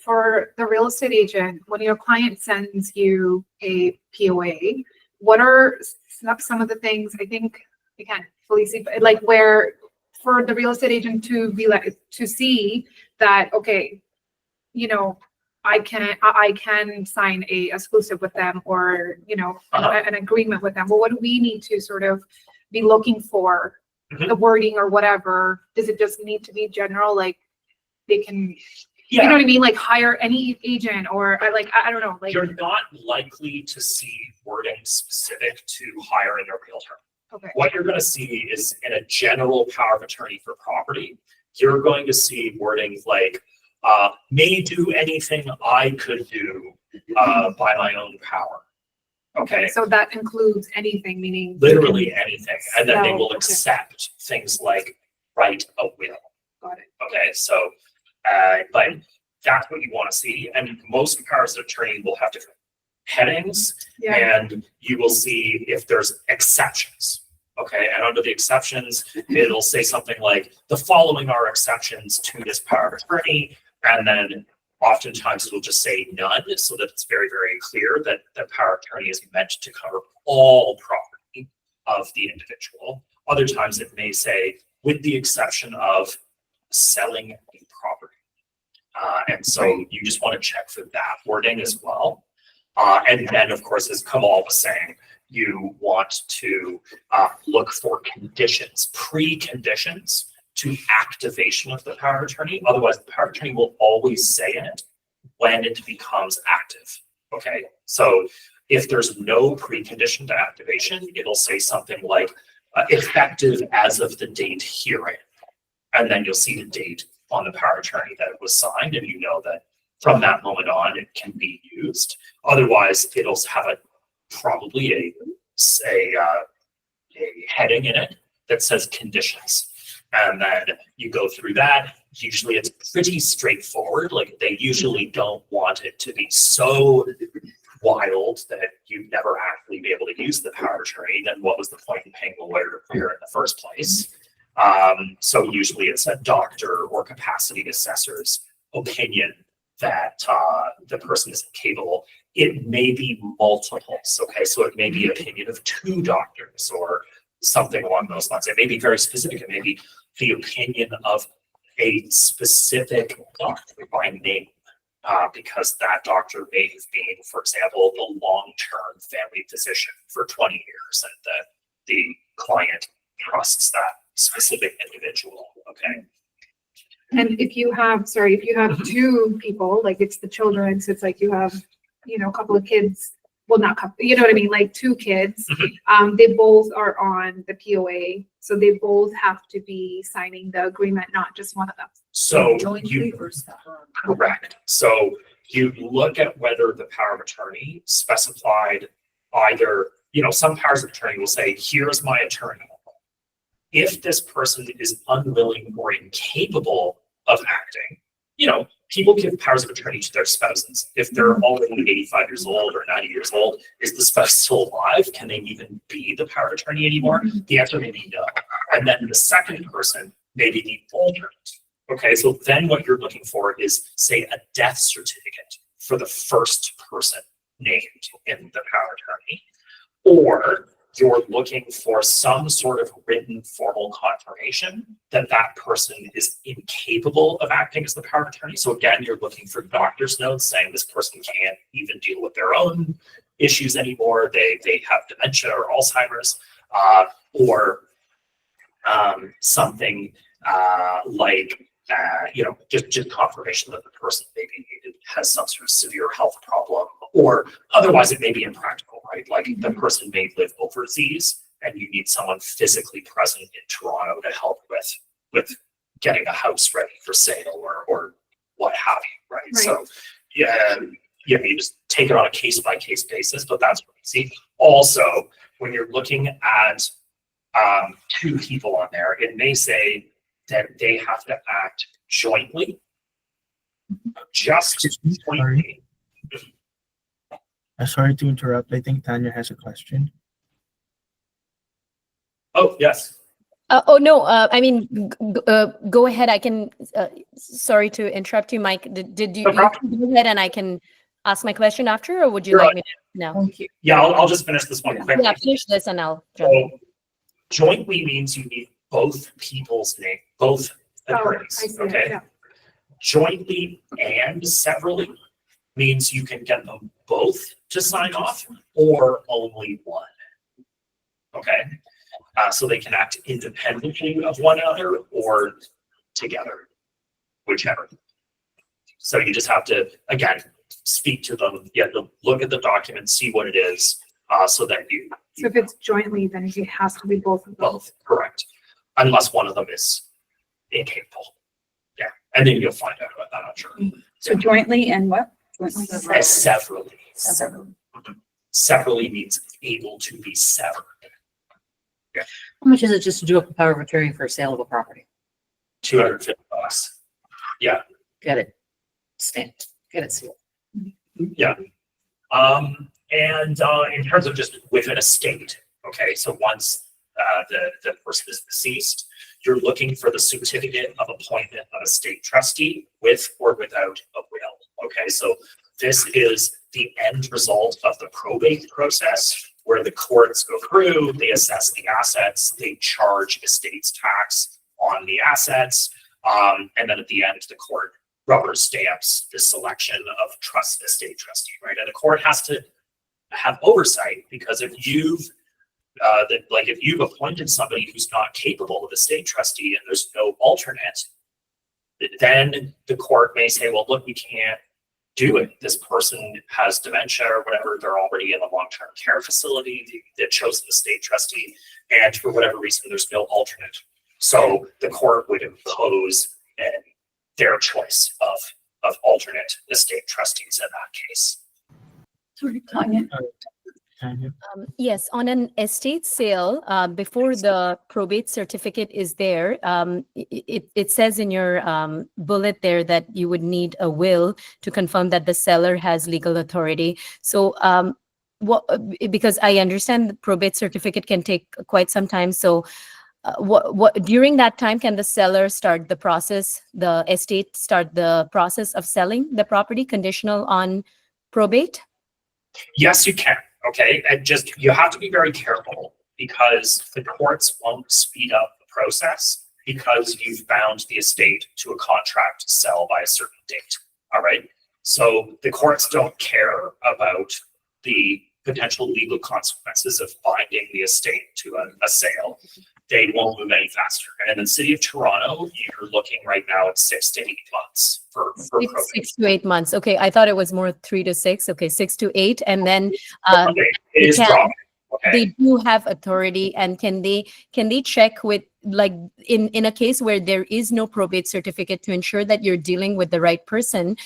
For the real estate agent, when your client sends you a POA, what are some of the things, I think, again, Felicia, but like where for the real estate agent to be like, to see that, okay, you know, I can sign a exclusive with them, or, you know, an agreement with them. Well, what do we need to sort of be looking for? The wording or whatever? Does it just need to be general? Like they can, you know what I mean? Like hire any agent, or I don't know. Like You're not likely to see wording specific to hiring a realtor. okay, What you're going to see is in a general power of attorney for property, you're going to see wording like, may do anything I could do by my own power. Okay. so that includes anything, meaning Literally anything. And then they will Okay. accept things like write a will. Got it. Okay. So, but that's what you want to see. And most powers of attorney will have different headings, Yeah. and you will see if there's exceptions. Okay. And under the exceptions, it'll say something like the following are exceptions to this power of attorney. And then oftentimes it'll just say none, so that it's very, very clear that the power of attorney is meant to cover all property of the individual. Other times it may say, with the exception of selling a property. And so you just want to check for that wording as well. And then, of course, as Kamal was saying, you want to look for conditions, preconditions to activation of the power of attorney. Otherwise, the power of attorney will always say it when it becomes active. Okay, so if there's no precondition to activation, it'll say something like effective as of the date herein. And then you'll see the date on the power of attorney that it was signed, and you know that from that moment on it can be used. Otherwise, it'll have probably a heading in it that says conditions. And then you go through that. Usually it's pretty straightforward. Like they usually don't want it to be so wild that you'd never actually be able to use the power of attorney. Then what was the point in paying the lawyer to clear in the first place? So usually it's a doctor or capacity assessor's opinion that the person is capable. It may be multiples. Okay, so it may be an opinion of 2 doctors or something along those lines. It may be very specific. It may be the opinion of a specific doctor by name, because that doctor may have been, for example, the long-term family physician for 20 years, and the client trusts that specific individual. Okay. And if you have 2 people, like it's the children, so it's like you have, you know, a couple of kids, well, not couple, you know what I mean? Like 2 kids, they both are on the POA. So they both have to be signing the agreement, not just one of them. So Jointly or separate? correct. So you look at whether the power of attorney specified either, you know, some powers of attorney will say, here's my attorney. If this person is unwilling or incapable of acting, you know, people give powers of attorney to their spouses. If they're already 85 years old or 90 years old, is the spouse still alive? Can they even be the power of attorney anymore? The answer may be no. And then the second person may be the alternate. Okay, so then what you're looking for is, say, a death certificate for the first person named in the power of attorney, or you're looking for some sort of written formal confirmation that that person is incapable of acting as the power of attorney. So again, you're looking for doctor's notes saying this person can't even deal with their own issues anymore. They have dementia or Alzheimer's, or something like you know, just confirmation that the person maybe has some sort of severe health problem, or otherwise it may be impractical, right? Like the person may live overseas and you need someone physically present in Toronto to help with getting a house ready for sale or what have you, right? So yeah, you just take it on a case by case basis, but that's what we see. Also, when you're looking at 2 people on there, it may say that they have to act jointly, just jointly. Sorry to interrupt. I think Tanya has a question. Oh, yes. No, I mean, go ahead. I can, sorry to interrupt you, Mike. Did you, No you problem. can go ahead and I can ask my question after, or would you Sure. like me to? No. Thank you. Yeah, I'll just finish this one quickly. Yeah, finish this and I'll jump. So jointly means you need both people's name, both Oh, I attorneys, see, okay? yeah. Jointly and severally means you can get them both to sign off or only one. Okay, so they can act independently of one another or together, whichever. So you just have to, again, speak to them, you have to look at the document, see what it is, so that you So if it's jointly, then it has to be both of them. both, correct, unless one of them is incapable. Yeah, and then you'll find out about that, I'm sure. So jointly and what? Jointly. And severally. Severally. Severally means able to be severed. How much is it just to do up a power of attorney for a sale of a property? $250. Yeah, Get it stamped, get it sealed. yeah. And in terms of just within a state, okay, so once the person is deceased, you're looking for the certificate of appointment of a state trustee with or without a will. Okay, so this is the end result of the probate process where the courts go through, they assess the assets, they charge estates tax on the assets, and then at the end, the court rubber stamps the selection of estate trustee, right? And the court has to have oversight because if you've if you've appointed somebody who's not capable of estate trustee and there's no alternate, then the court may say, well, look, we can't do it. This person has dementia or whatever. They're already in a long-term care facility that chose the estate trustee. And for whatever reason, there's no alternate. So the court would impose their choice of alternate estate trustees in that case. Sorry, Tanya. Yes, on an estate sale, before the probate certificate is there, it says in your bullet there that you would need a will to confirm that the seller has legal authority. So because I understand the probate certificate can take quite some time. So what during that time, can the seller start the process, the estate start the process of selling the property conditional on probate? Yes, you can. Okay, and just you have to be very careful because the courts won't speed up the process because you've bound the estate to a contract to sell by a certain date. All right, so the courts don't care about the potential legal consequences of binding the estate to a sale. They won't move any faster. And in the city of Toronto, you're looking right now at 6 to 8 months for probate. 6 to 8 months. Okay, I thought it was more 3 to 6. Okay, 6 to 8, and then Okay, it is dropping. Okay. they do have authority, and can they check with, like, in a case where there is no probate certificate, to ensure that you're dealing with the right person?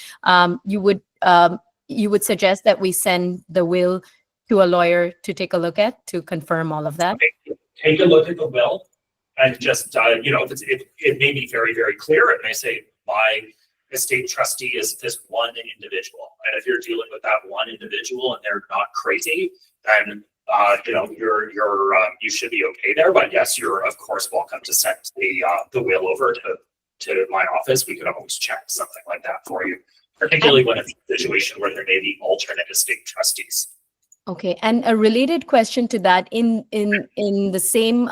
You would suggest that we send the will to a lawyer to take a look at to confirm all of that. Take a look at the will and just, it may be very, very clear. It may say, my estate trustee is this one individual. And if you're dealing with that one individual and they're not crazy, then, you should be okay there. But yes, you're of course welcome to send the will over to my office. We could always check something like that for you, particularly when it's a situation where there may be alternate estate trustees. Okay, and a related question to that, in the same,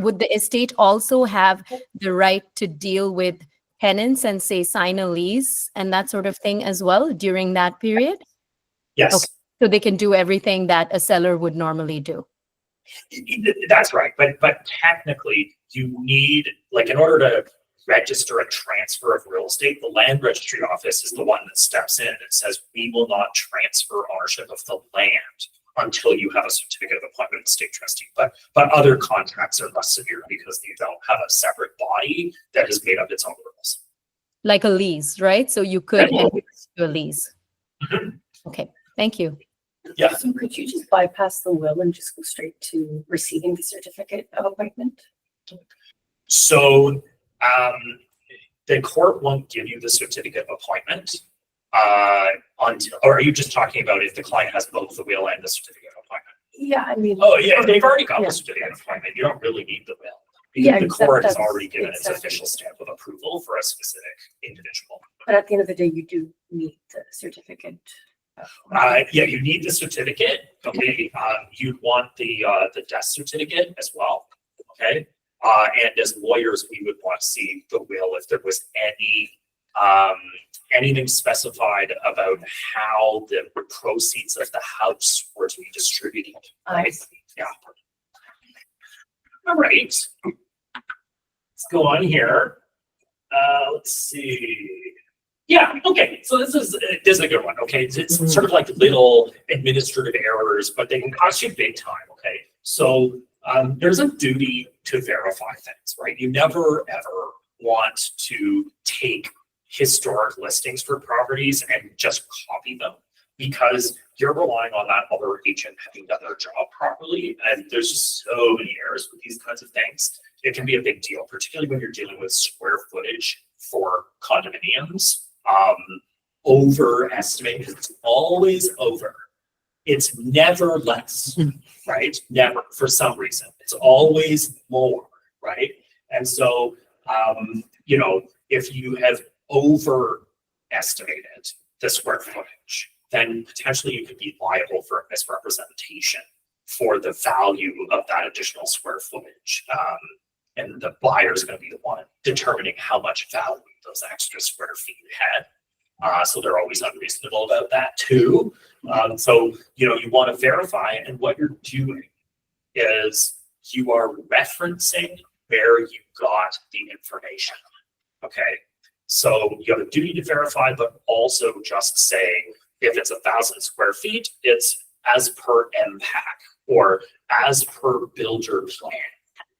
would the estate also have the right to deal with tenants and say sign a lease and that sort of thing as well during that period? Yes. Okay. So they can do everything that a seller would normally do. That's right. But technically you need, like, in order to register a transfer of real estate, the land registry office is the one that steps in and says, we will not transfer ownership of the land until you have a certificate of appointment of state trustee. But other contracts are less severe because they don't have a separate body that has made up its own rules. Like a lease, right? So you could Yeah. enter into a lease. Mhm. Okay, thank you. Yeah. So could you just bypass the will and just go straight to receiving the certificate of appointment? So the court won't give you the certificate of appointment until, or are you just talking about if the client has both the will and the certificate of appointment? Yeah, I mean. Oh, yeah, they've already got Yeah. the certificate of appointment. You don't really need the will. Yeah, The court has that's- already given its exactly. official stamp of approval for a specific individual. But at the end of the day, you do need the certificate. Yeah, you need the certificate, okay? You'd want the death certificate as well, okay? And as lawyers, we would want to see the will if there was anything specified about how the proceeds of the house were to be distributed, right? Yeah. All right. Let's go on here. Let's see. Yeah, okay, so this is a good one, okay? It's sort of like little administrative errors, but they can cost you big time, okay? So there's a duty to verify things, right? You never ever want to take historic listings for properties and just copy them because you're relying on that other agent having done their job properly. And there's just so many errors with these kinds of things. It can be a big deal, particularly when you're dealing with square footage for condominiums. Overestimating, because it's always over. It's never less, right? Never, for some reason. It's always more, right? And so, if you have overestimated the square footage, then potentially you could be liable for a misrepresentation for the value of that additional square footage. And the buyer is going to be the one determining how much value those extra square feet had. So they're always unreasonable about that too. So, you want to verify, and what you're doing is you are referencing where you got the information. Okay. So you have a duty to verify, but also just saying if it's 1,000 square feet, it's as per MPAC or as per builder plan,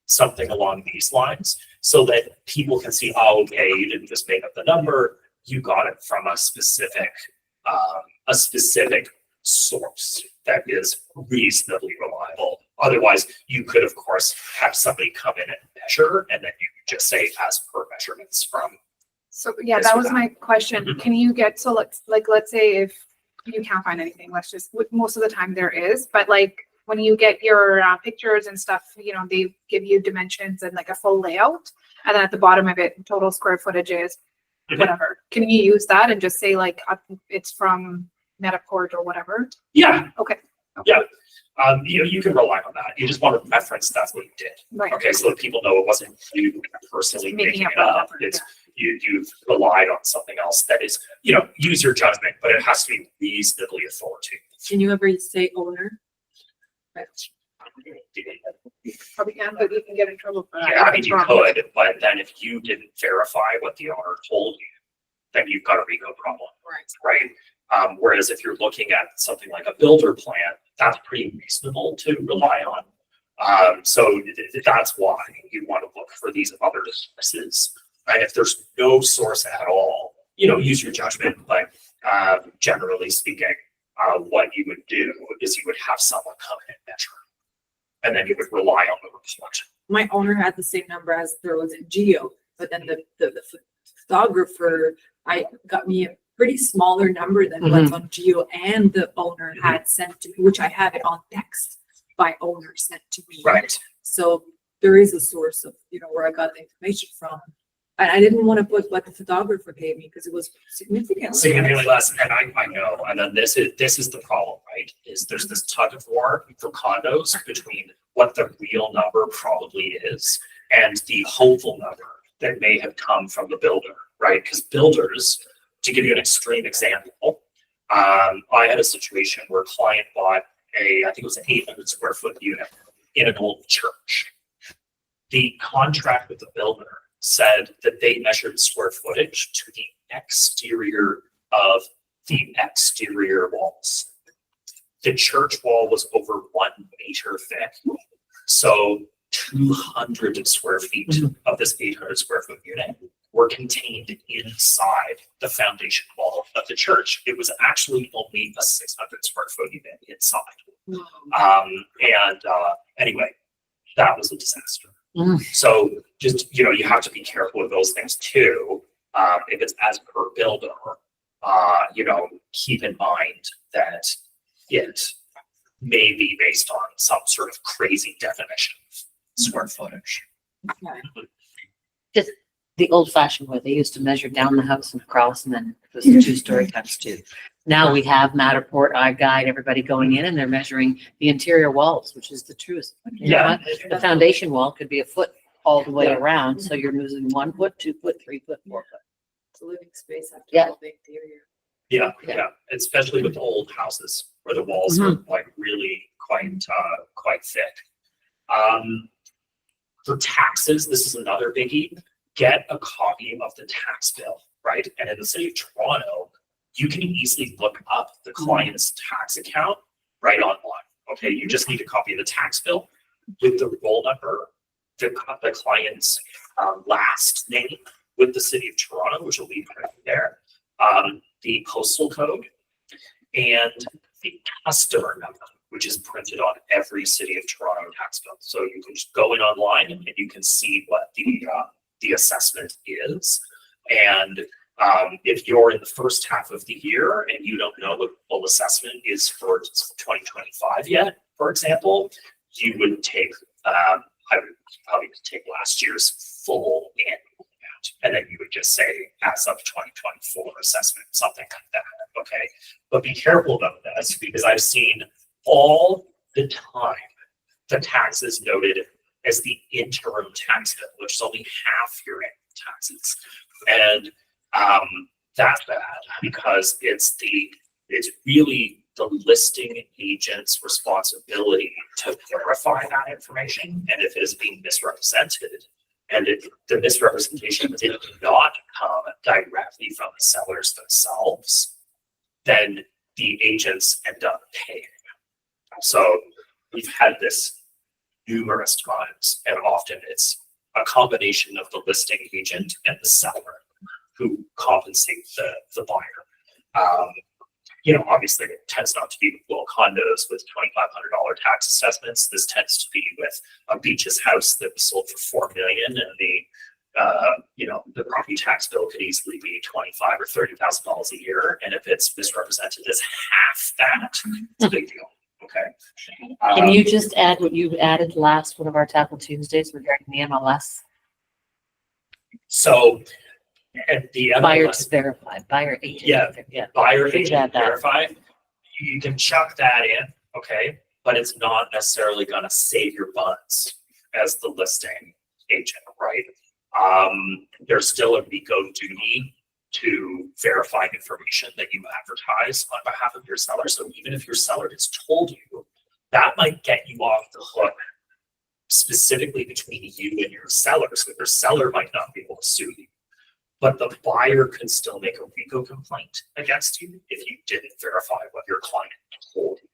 something along these lines, so that people can see, oh, okay, you didn't just make up the number, you got it from a specific source that is reasonably reliable. Otherwise, you could, of course, have somebody come in and measure, and then you could just say as per measurements from. So yeah, that was my question. Can you get, so let's say if you can't find anything, most of the time there is, but like when you get your pictures and stuff, they give you dimensions and like a full layout. And then at the bottom of it, total square footage is whatever. Can you use that and just say like, it's from Metaport or whatever? Yeah. Okay. Yeah. You can rely on that. You just want to reference that's what you did. Right. Okay. So that people know it wasn't you personally making it up. It's you've relied on something else that is, use your judgment, but it has to be reasonably authoritative. Can you ever say owner? Probably can, but you can get in trouble for that. Yeah, I mean, you could, but then if you didn't verify what the owner told you, then you've got a RICO problem. Right. Whereas if you're looking at something like a builder plan, that's pretty reasonable to rely on. So that's why you want to look for these other sources. And if there's no source at all, use your judgment. But generally speaking, what you would do is you would have someone come in and measure, and then you would rely on the report. My owner had the same number as there was in Geo, but then the photographer, got me a pretty smaller number than what's on Geo, and the owner had sent to me, which I have it on text by owner sent to me. Right. So there is a source of, where I got the information from. And I didn't want to put what the photographer gave me because it was significantly less. And I know. And then this is the problem, right? Is there's this tug of war for condos between what the real number probably is and the hopeful number that may have come from the builder, right? Because builders, to give you an extreme example, I had a situation where a client bought I think it was an 800 square foot unit in an old church. The contract with the builder said that they measured square footage to the exterior of the exterior walls. The church wall was over 1 meter thick. So 200 square feet of this 800 square foot unit were contained inside the foundation wall of the church. It was actually only a 600 square foot unit inside. Anyway, that was a disaster. So just, you have to be careful with those things too. If it's as per builder, keep in mind that it may be based on some sort of crazy definition of square footage. The old fashioned way, they used to measure down the house and across and then it was a 2-story times 2. Now we have Matterport, iGuide, everybody going in and they're measuring the interior walls, which is the truest. You know Yeah. what? The foundation wall could be a foot all the way Yeah. around, so you're losing 1 foot, 2 foot, 3 foot, 4 foot. It's a living space after Yeah. all the interior. Yeah, Yeah. yeah, especially with old houses where the walls are like really quite thick. For taxes, this is another biggie. Get a copy of the tax bill, right? And in the city of Toronto, you can easily look up the client's tax account right online. Okay, you just need a copy of the tax bill with the roll number, the client's last name with the city of Toronto, which will be right there, the postal code, and the customer number, which is printed on every city of Toronto tax bill. So you can just go in online and you can see what the assessment is. And if you're in the first half of the year and you don't know what full assessment is for 2025 yet, for example, you would take, I would probably take last year's full annual amount, and then you would just say as of 2024 assessment, something like that. Okay, but be careful about this because I've seen all the time the taxes noted as the interim tax bill, which is only half your annual taxes. And that's bad because it's really the listing agent's responsibility to verify that information. And if it is being misrepresented, and the misrepresentation did not come directly from the sellers themselves, then the agents end up paying. So we've had this numerous times, and often it's a combination of the listing agent and the seller who compensate the buyer. Obviously it tends not to be little condos with $2,500 tax assessments. This tends to be with a beaches house that was sold for $4 million, and the property tax bill could easily be $25,000 or $30,000 a year. And if it's misrepresented as half that, it's a big deal. Okay. Can you just add what you added last one of our Tackle Tuesdays regarding the MLS? So, and the Buyer MLS to verify, buyer agent. Yeah. buyer Please agent add that. verify, you can chuck that in, okay, but it's not necessarily gonna save your buns as the listing agent, right? There's still a RICO duty to verify information that you advertise on behalf of your seller. So even if your seller has told you, that might get you off the hook specifically between you and your seller. So your seller might not be able to sue you, but the buyer can still make a RICO complaint against you if you didn't verify what your client told you.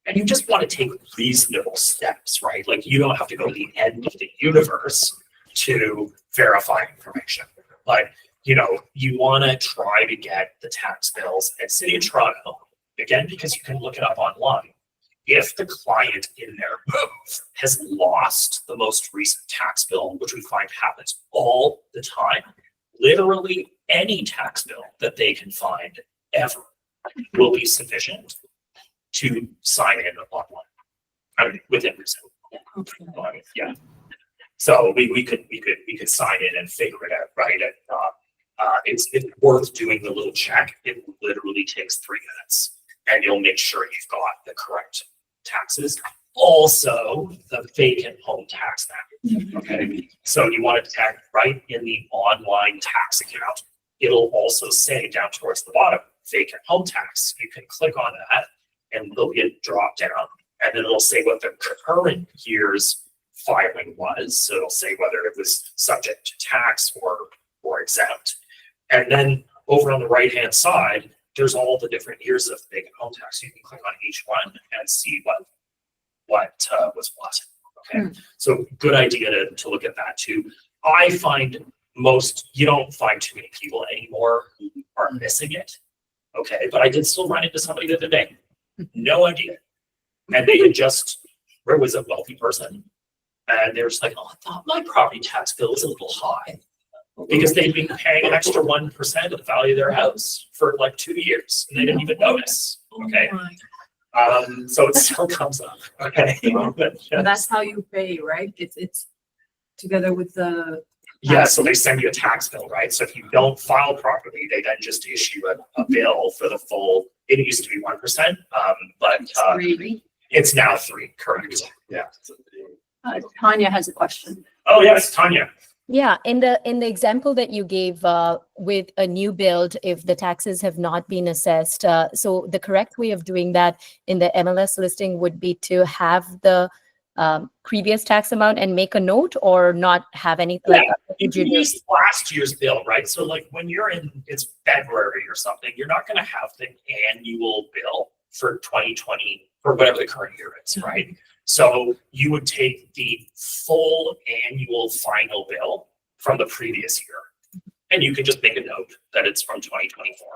And you just want to take reasonable steps, right? Like you don't have to go to the end of the universe to verify information. But you want to try to get the tax bills at City of Toronto, again, because you can look it up online. If the client in their move has lost the most recent tax bill, which we find happens all the time, literally any tax bill that they can find ever will be sufficient to sign in online. I mean, within reason. Yeah. So we could sign in and figure it out, right? And, it's worth doing the little check. It literally takes 3 minutes, and you'll make sure you've got the correct taxes. Also, the vacant home tax map. Okay, so you want to check right in the online tax account. It'll also say down towards the bottom, vacant home tax. You can click on that, and it'll get dropped down, and then it'll say what the current year's filing was. So it'll say whether it was subject to tax or exempt. And then over on the right-hand side, there's all the different years of vacant home tax. You can click on each one and see what was what. Okay, so good idea to look at that too. I find you don't find too many people anymore who are missing it. Okay, but I did still run into somebody the other day. No idea. And they had was a wealthy person. And they were just like, oh, I thought my property tax bill was a little high. Because they'd been paying an extra 1% of the value of their house for like 2 years, and they didn't even notice. Okay, so it still comes up. Okay, And that's how you pay, right? It's together with the, Yeah, so they send you a tax bill, right? So if you don't file properly, they then just issue a bill for the full, it used to be 1%, but it's now 3, correct? Yeah. Tanya has a question. Oh, yes, Tanya. Yeah, in the example that you gave with a new build, if the taxes have not been assessed, so the correct way of doing that in the MLS listing would be to have the previous tax amount and make a note, or not have any, like, Yeah, what you would you can do? use last year's bill, right? So like when you're it's February or something, you're not gonna have the annual bill for 2020 or whatever the current year is, right? So you would take the full annual final bill from the previous year. And you can just make a note that it's from 2024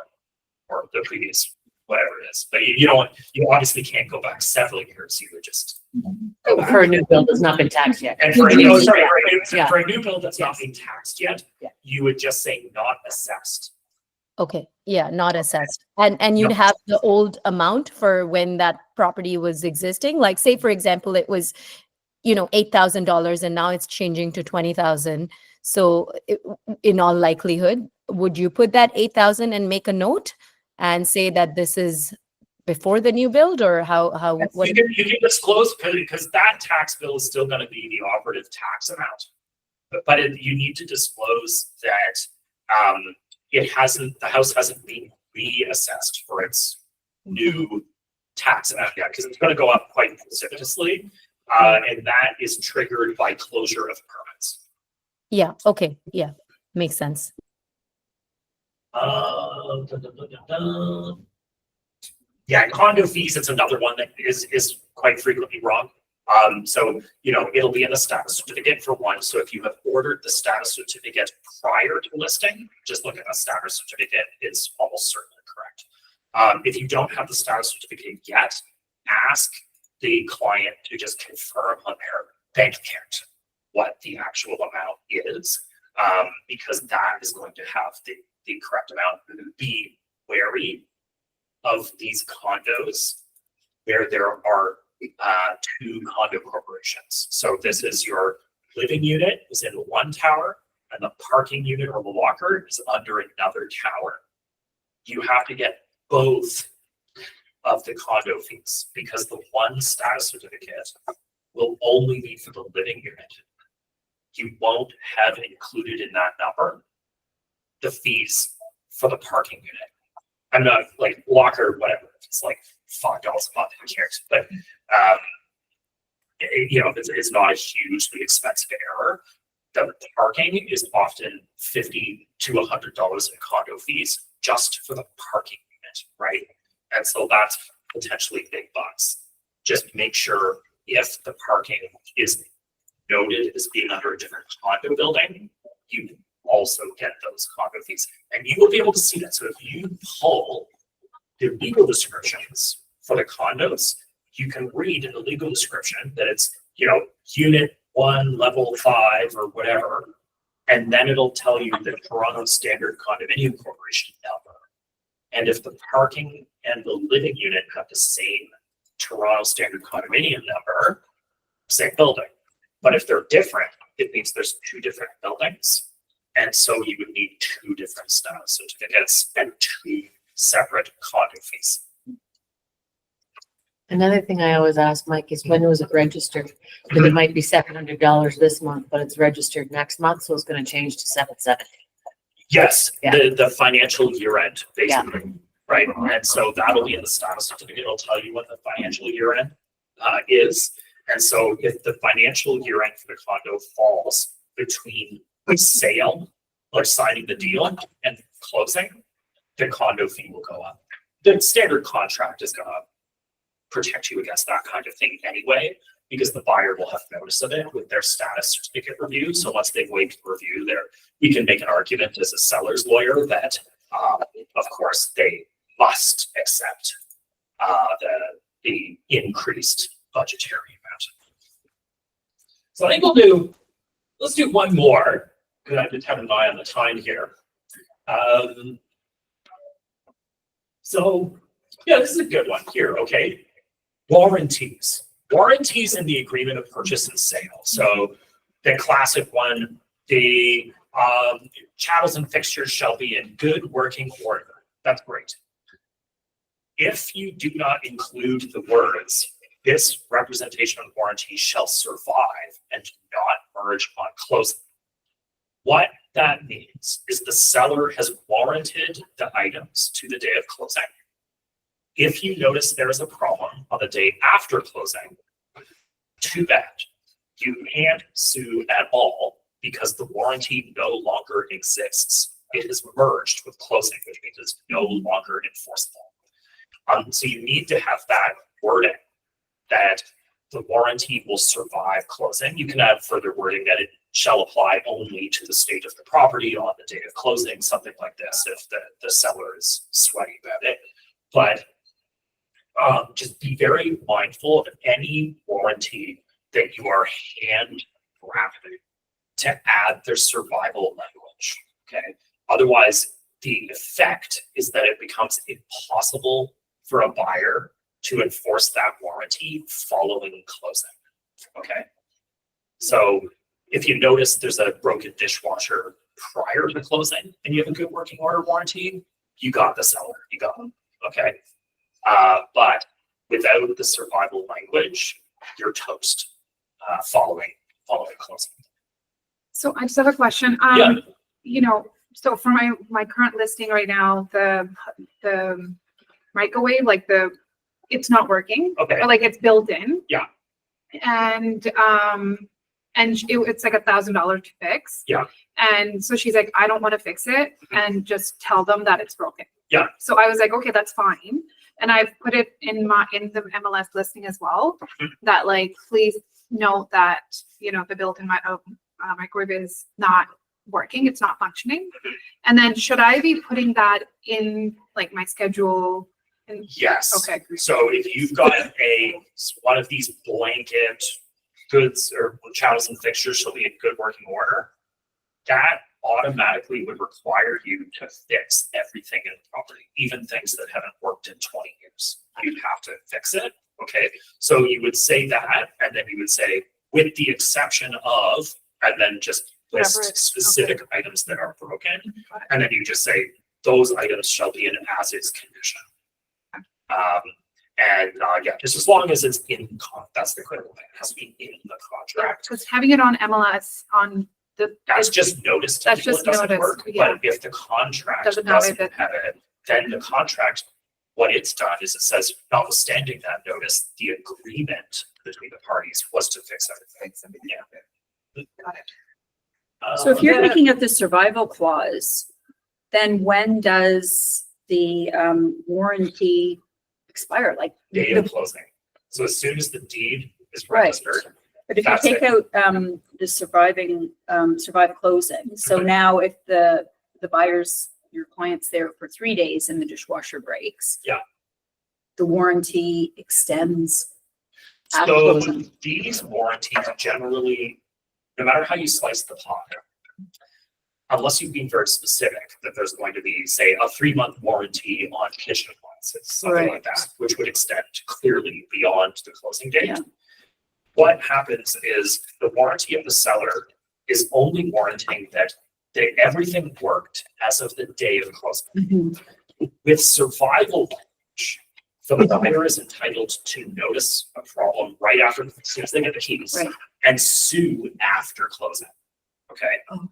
or the previous, whatever it is. But you obviously can't go back several years. You would just go back. For a new build that's not been taxed yet. And for a new, sorry, Yeah. for a new build that's not being taxed yet, Yeah. you would just say not assessed. Okay, yeah, not assessed. And you'd No. have the old amount for when that property was existing. Like, say, for example, it was, $8,000 and now it's changing to 20,000. So in all likelihood, would you put that 8,000 and make a note and say that this is before the new build, or what? You can disclose, because that tax bill is still gonna be the operative tax amount. But you need to disclose that, the house hasn't been reassessed for its new tax amount yet, because it's gonna go up quite precipitously. And that is triggered by closure of permits. Yeah, okay, yeah, makes sense. Yeah, condo fees, it's another one that is quite frequently wrong. So, it'll be in the status certificate for one. So if you have ordered the status certificate prior to listing, just look at the status certificate, it's almost certainly correct. If you don't have the status certificate yet, ask the client to just confirm on their bank account what the actual amount is, because that is going to have the correct amount. Be wary of these condos where there are 2 condo corporations. So this is your living unit is in one tower, and the parking unit or the locker is under another tower. You have to get both of the condo fees, because the one status certificate will only be for the living unit. You won't have included in that number the fees for the parking unit. I'm not like locker, whatever, it's like $5 a month, who cares? But it's not a hugely expensive error. The parking is often $50 to $100 in condo fees just for the parking unit, right? And so that's potentially big bucks. Just make sure if the parking is noted as being under a different condo building, you also get those condo fees, and you will be able to see that. So if you pull the legal descriptions for the condos, you can read in the legal description that it's, unit 1, level 5 or whatever. And then it'll tell you the Toronto Standard Condominium Corporation number. And if the parking and the living unit have the same Toronto Standard Condominium number, same building. But if they're different, it means there's 2 different buildings. And so you would need 2 different status certificates and 2 separate condo fees. Another thing I always ask Mike is, when was it registered? Because it might be $700 this month, but it's registered next month, so it's gonna change to 770. Yes, Yeah. the financial year end, basically, right? And so that'll be in the status certificate. It'll tell you what the financial year end is. And so if the financial year end for the condo falls between the sale or signing the deal and closing, the condo fee will go up. The standard contract is gonna protect you against that kind of thing anyway, because the buyer will have notice of it with their status certificate review. So once they've waived review there, we can make an argument as a seller's lawyer that, of course, they must accept the increased budgetary amount. So I think let's do one more, because I did have an eye on the time here. So yeah, this is a good one here, okay? Warranties in the agreement of purchase and sale. So The classic one, the chattels and fixtures shall be in good working order. That's great. If you do not include the words, this representation of warranty shall survive and do not merge on closing. What that means is the seller has warranted the items to the day of closing. If you notice there is a problem on the day after closing, too bad. You can't sue at all because the warranty no longer exists. It is merged with closing, which means it's no longer enforceable. So you need to have that wording that the warranty will survive closing. You can add further wording that it shall apply only to the state of the property on the day of closing, something like this, if the seller is sweaty about it. But just be very mindful of any warranty that you are hand drafting to add their survival language. Okay. Otherwise, the effect is that it becomes impossible for a buyer to enforce that warranty following closing. Okay. So if you notice there's a broken dishwasher prior to closing and you have a good working order warranty, you got the seller, you got them. Okay. But without the survival language, you're toast following closing. So I just have a question. Yeah. You know, so for my current listing right now, the microwave, like it's not working. Okay. Or like it's built in. Yeah. And it's like $1,000 to fix. Yeah. And so she's like, I don't want to fix it and just tell them that it's broken. Yeah. So I was like, okay, that's fine. And I've put it in the MLS listing as well, that like, please note that, you know, the built-in microwave is not working, it's not functioning. And then should I be putting that in like my schedule? Yes. Okay. So if you've got one of these blanket goods or chattels and fixtures shall be in good working order, that automatically would require you to fix everything in the property, even things that haven't worked in 20 years. You'd have to fix it. Okay. So you would say that, and then you would say, with the exception of, and then just list specific items that are broken. And then you just say, those items shall be in an as-is condition. Yeah, just as long as it's in, that's the critical thing. It has to be in the contract. Because having it on MLS on That's just notice to That's people just it doesn't notice, work. yeah. But if the contract Doesn't doesn't have have it, then the contract, what it's done is it says, notwithstanding that notice, the agreement between the parties was to fix everything. Yeah. Got it. So if you're looking at the survival clause, then when does the warranty expire? Like, Day of closing. So as soon as the deed is Right. registered, but if you That's take it. out the survive closing, so Mhm. now if the buyer's, your client's there for 3 days and the dishwasher breaks. Yeah. The warranty extends after so closing. these warranties generally, no matter how you slice the pie, unless you've been very specific that there's going to be, say, a 3-month warranty on kitchen appliances, something like that, which would extend clearly beyond the closing date. Yeah. What happens is the warranty of the seller is only warranting that everything worked as of the day of closing. Mhm. With survival language, the buyer is entitled to notice a problem right after, as soon as they get the keys, Right. and sue after closing. Okay. Oh.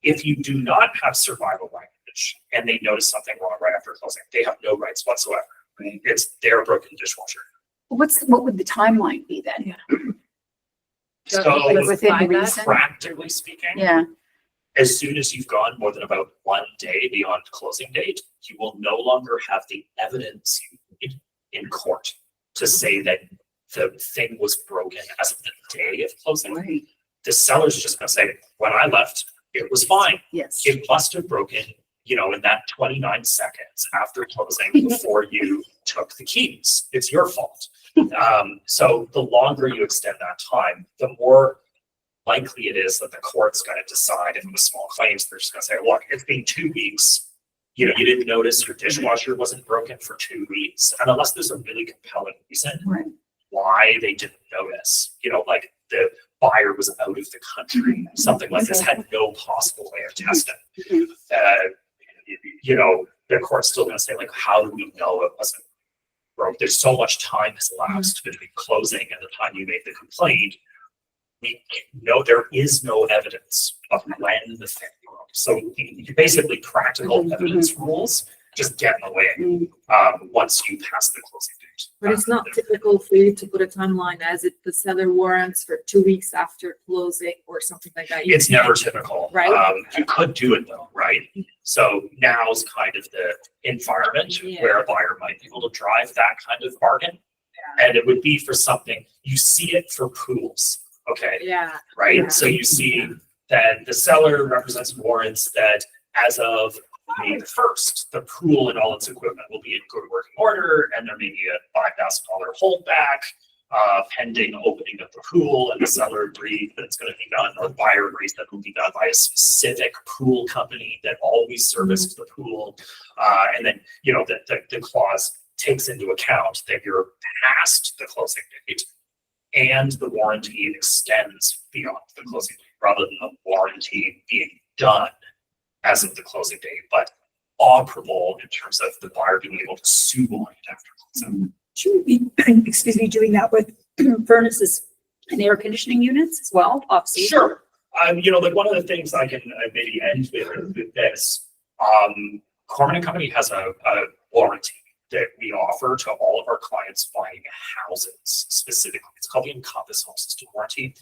If you do not have survival language and they notice something wrong right after closing, they have no rights whatsoever. Right. It's their broken dishwasher. What would the timeline be then? So Like within By that? reason? practically speaking, Yeah, as soon as you've gone more than about 1 day beyond closing date, you will no longer have the evidence in court to say that the thing was broken as of the day of closing. right, The seller's just gonna say, when I left, it was fine. yes. It must have broken, in that 29 seconds after closing before you took the keys. It's your fault. So the longer you extend that time, the more likely it is that the court's going to decide if it was small claims. They're just going to say, look, it's been 2 weeks. You didn't notice your dishwasher wasn't broken for 2 weeks. And unless there's a really compelling reason Right. why they didn't notice, like the buyer was out of the country, something like this, had no possible way of testing. You know, the court's still gonna say, like, how do we know it wasn't broke? There's so much time has elapsed between closing and the time you made the complaint. We know there is no evidence of when the thing broke. So basically practical evidence rules just get in the way once you pass the closing date. But it's not typical for you to put a timeline as if the seller warrants for 2 weeks after closing or something like that. It's never typical. Right. You could do it though, right? So now's kind of the environment Yeah. where a buyer might be able to drive that kind of bargain. And it would be for something, you see it for pools, okay? Yeah. Right? Yeah. So you see that the seller represents warrants that as of May the 1st, the pool and all its equipment will be in good working order, and there may be a $5,000 holdback pending opening of the pool, and the seller agreed that it's going to be done, or the buyer agrees that it will be done by a specific pool company that always serviced the pool. And then, you know, the clause takes into account that you're past the closing date and the warranty extends beyond the closing date, rather than the warranty being done as of the closing date, but operable in terms of the buyer being able to sue on it after closing. Should we be, excuse me, doing that with furnaces and air conditioning units as well, obviously? Sure. You know, like one of the things I can maybe end with this, Korman and Company has a warranty that we offer to all of our clients buying houses specifically. It's called the Encompass Home System Warranty.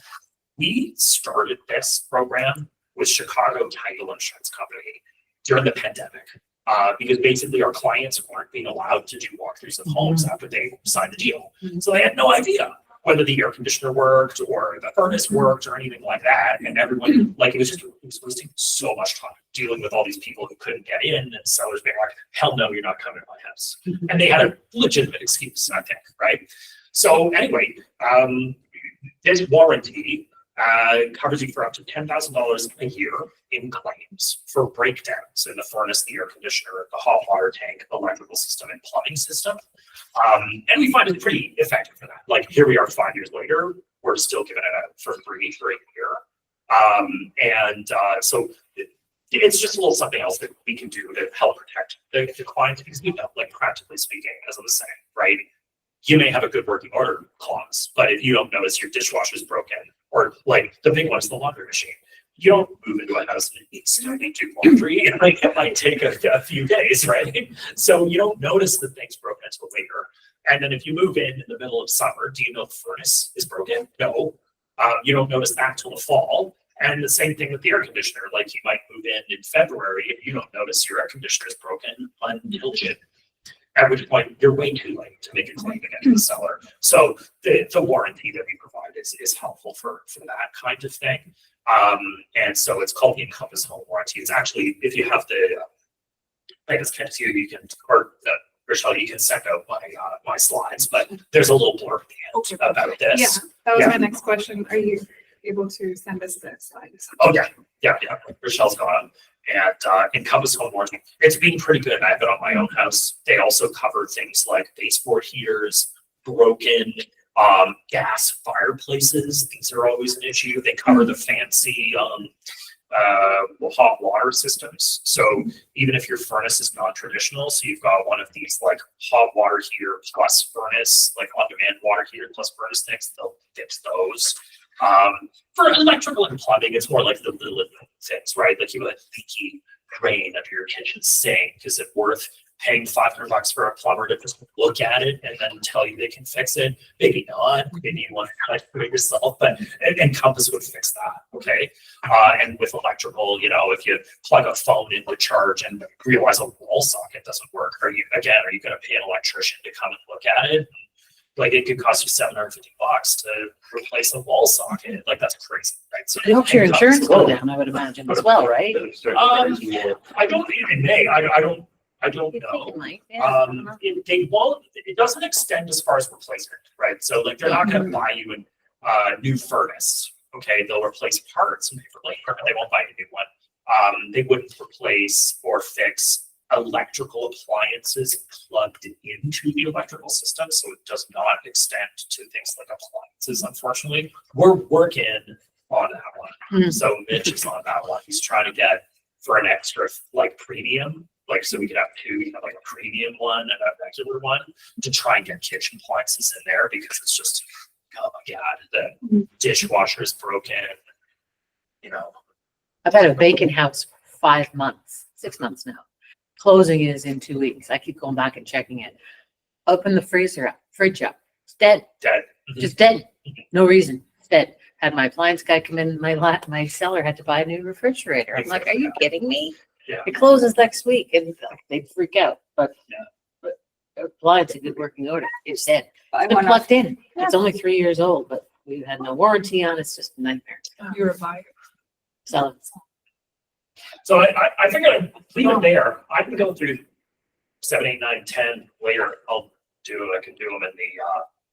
We started this program with Chicago Title Insurance Company during the pandemic, because basically our clients weren't being allowed to do walkthroughs of homes after they signed the deal. So they had no idea whether the air conditioner worked or the furnace worked or anything like that. And everyone, like, it was wasting so much time dealing with all these people who couldn't get in, and sellers being like, hell no, you're not coming to my house. And they had a legitimate excuse, I think, right? So anyway, this warranty covers you for up to $10,000 a year in claims for breakdowns in the furnace, the air conditioner, the hot water tank, electrical system, and plumbing system. And we find it pretty effective for that. Like, here we are 5 years later, we're still giving it out for free for a year. So it's just a little something else that we can do to help protect the client, because, you know, like, practically speaking, as I was saying, right? You may have a good working order clause, but if you don't notice your dishwasher's broken, or like the big one is the laundry machine, you don't move into a house and still need to do laundry. And like, it might take a few days, right? So you don't notice that things broken until later. And then if you move in the middle of summer, do you know the furnace is broken? No. You don't notice that till the fall. And the same thing with the air conditioner. Like, you might move in February and you don't notice your air conditioner is broken until June. At which point you're way too late to make a claim against the seller. So the warranty that we provide is helpful for that kind of thing. And so it's called the Encompass Home Warranty. It's actually, if you have the, I guess, can't see you can, or Rochelle, you can send out my slides, but there's a little blurb at the end about this. Yeah, that was Yeah. my next question. Are you able to send us the slides? Oh, yeah. Rochelle's gone. And Encompass Home Warranty, it's been pretty good. I have it on my own house. They also cover things like baseboard heaters, broken gas fireplaces. These are always an issue. They cover the fancy hot water systems. So even if your furnace is non-traditional, so you've got one of these like hot water heater plus furnace, like on-demand water heater plus furnace things, they'll fix those. For electrical and plumbing, it's more like the little things, right? Like, you have a leaky drain under your kitchen sink. Is it worth paying $500 for a plumber to just look at it and then tell you they can fix it? Maybe not. Maybe you want to try to do it yourself, but Encompass would fix that, okay? And with electrical, you know, if you plug a phone into charge and realize a wall socket doesn't work, are you going to pay an electrician to come and look at it? Like, it could cost you $750 to replace a wall socket. Like, that's crazy, right? So I hope your insurance go down, I would imagine as well, right? I don't think it may. I don't know. They won't. It doesn't extend as far as replacement, right? So, like, they're not going to buy you a new furnace. Okay, they'll replace parts and pay for labor, but they won't buy you a new one. They wouldn't replace or fix electrical appliances plugged into the electrical system, so it does not extend to things like appliances, unfortunately. We're working on that one. So Mitch is on that one. He's trying to get for an extra like premium, like so we could have two, we could have like a premium one and a regular one to try and get kitchen appliances in there because it's just, oh my God, the dishwasher is broken, you know. I've had a vacant house for 5 months, 6 months now. Closing is in 2 weeks. I keep going back and checking it. Open the fridge up. It's dead. Dead. Just dead. No reason. It's dead. Had my appliance guy come in, my seller had to buy a new refrigerator. I'm like, are you kidding me? Yeah. It closes next week and they freak out, but the appliance in good working order. It's dead. I It's been wanna- plugged in. It's only 3 years old, but we had no warranty on it. It's just a nightmare. You're a buyer. So So I think I'd leave it there. I can go through 7, 8, 9, 10 later. I can do them in the,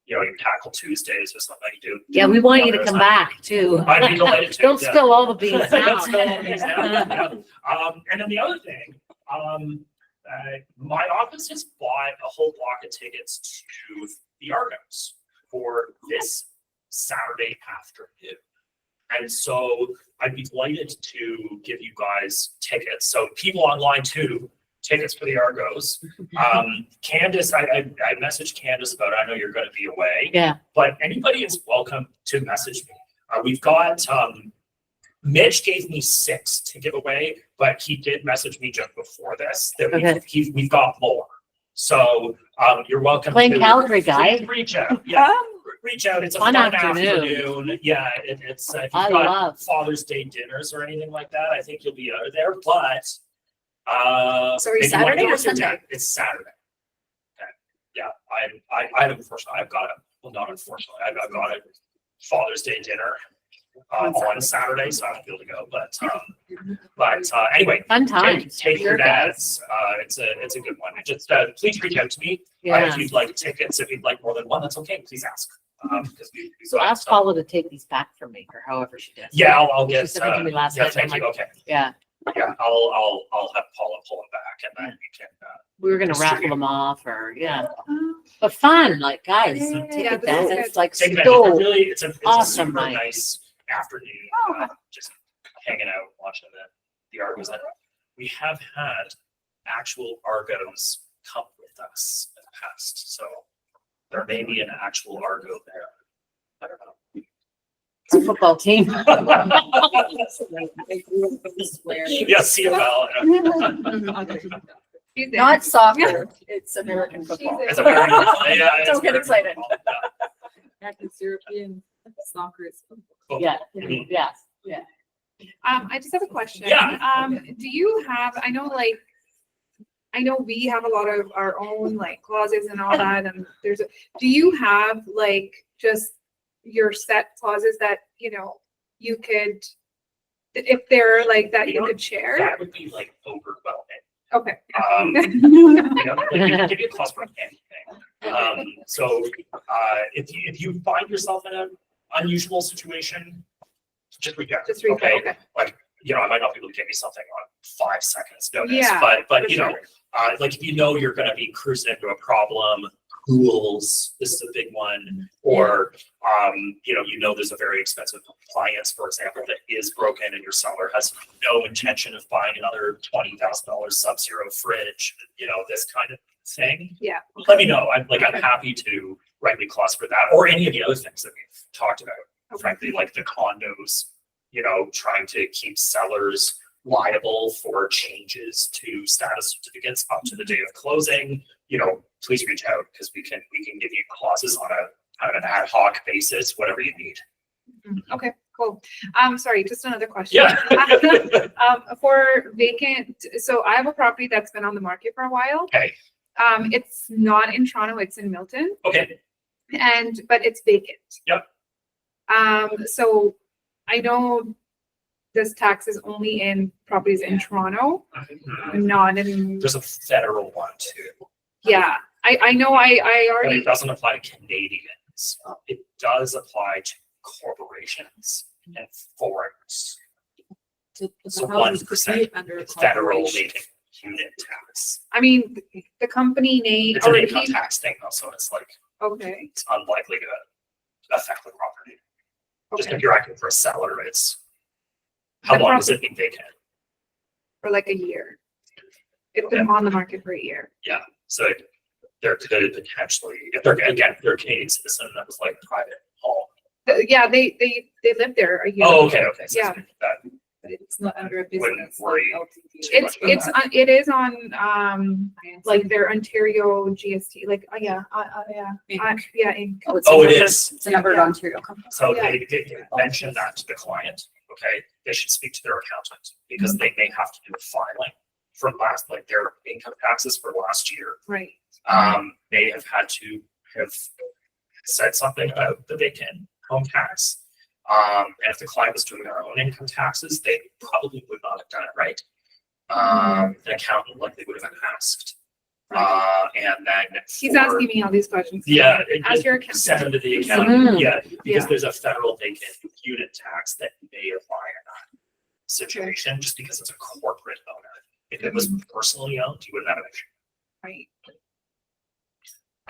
you tackle Tuesdays or something you do. yeah, we want you to come back too. I'd be delighted to. Don't yeah. spill all the beans Don't out. spill all the beans out, yeah. And then the other thing, my office has bought a whole block of tickets to the Argos for this Saturday afternoon. And so I'd be delighted to give you guys tickets. So people online too, tickets for the Argos. Candace, I messaged Candace about it. I know you're going to be away, Yeah, but anybody is welcome to message me. We've got, Mitch gave me 6 to give away, but he did message me just before this that we've got more. So you're welcome playing to Calgary, guy. reach out. Yeah. Reach out. It's a Fun fun afternoon. afternoon. Yeah, it's if you've I got love. Father's Day dinners or anything like that, I think you'll be out of there. But Sorry, if you wanna Saturday go or with your Sunday? dad, it's Saturday. Okay. Yeah, I unfortunately I've got not unfortunately I've got a Father's Day dinner on Saturday, so I won't be able to go. But anyway, Fun times. take your Sure, guys. dads. It's a good one. Just please reach out to me. Yeah. If you'd like tickets, if you'd like more than one, that's okay. Please ask. Because we've So got ask some- Paula to take these back from me or however she does. Yeah, I'll She get. sent it to me last Yeah, night, thank I'm you. like- Okay. Yeah, Yeah, I'll have Paula pull them back and then we can. we were gonna raffle them off or, but fun, like guys, Yeah, take yeah, it this back. is It's like Take it. so. It's a awesome super night. nice afternoon. Just hanging out, watching the Argos. And we have had actual Argos come with us in the past, so there may be an actual Argo there. I don't know. It's a football team. Yeah, CFL. Not soccer, it's American football. It's a very, yeah, it's Don't get very excited. cool. Back in European soccer is. Yeah, Mhm. yeah. I just have a question. Yeah. Do you have, I know we have a lot of our own like closets and all that, and do you have like just your set closets that, you could, if they're like that, you could share? That would be like overwhelming. Okay. Like, give you a cost for anything. So if you find yourself in an unusual situation, just reach out. Just reach out, okay. Like, I might not be able to give you something on 5 seconds notice, Yeah, but for you know, like if you're going to be cruising into a problem, pools, this is a big one, or there's a very expensive appliance, for example, that is broken and your seller has no intention of buying another $20,000 Sub-Zero fridge, this kind of thing. Yeah. Let me know. I'm happy to rightly cost for that or any of the other things that we've talked about. Frankly, like the condos, trying to keep sellers liable for changes to status certificates up to the day of closing, please reach out because we can give you clauses on an ad hoc basis, whatever you need. Okay, cool. Sorry, just another question. Yeah. For vacant, so I have a property that's been on the market for a while. Okay. It's not in Toronto, it's in Milton, Okay. but it's vacant. Yep. So I know this tax is only in properties in Toronto, not in, There's a federal one too. yeah. I know I But already, it doesn't apply to Canadians. It does apply to corporations and foreigners. So 1% Under a It's federal corporation. rating. unit tax. I mean, the company name It's an or income he, tax thing though, so it's like, okay, it's unlikely to affect the property. Just okay, if you're acting for a seller, it's, how The long does it mean vacant? for like a year. It's been on the market for a year. So there could potentially, if they're, again, if they're a Canadian citizen, that was like private home. Yeah, they lived there a year. Oh, okay, okay. So Yeah. that But it's not under a Wouldn't business. worry like LTD. too much about that. It is on, like their Ontario GST, like, yeah, yeah, Inc. it's Oh, a it number- is. It's a numbered Yeah. Ontario company. So Yeah. they mention that to the client, okay? They should speak to their accountant because they may have to do a filing from last, like their income taxes for last year. Right. May have had to have said something about the vacant home tax. And if the client was doing their own income taxes, they probably would not have done it right. An accountant likely would have asked. And then. He's for- asking me all these questions. Yeah. As your accountant. Send them to the accountant, yeah, because Yeah. there's a federal vacant unit tax that may apply in that situation, just because it's a corporate owner. If it was personally owned, you wouldn't have an issue. Right.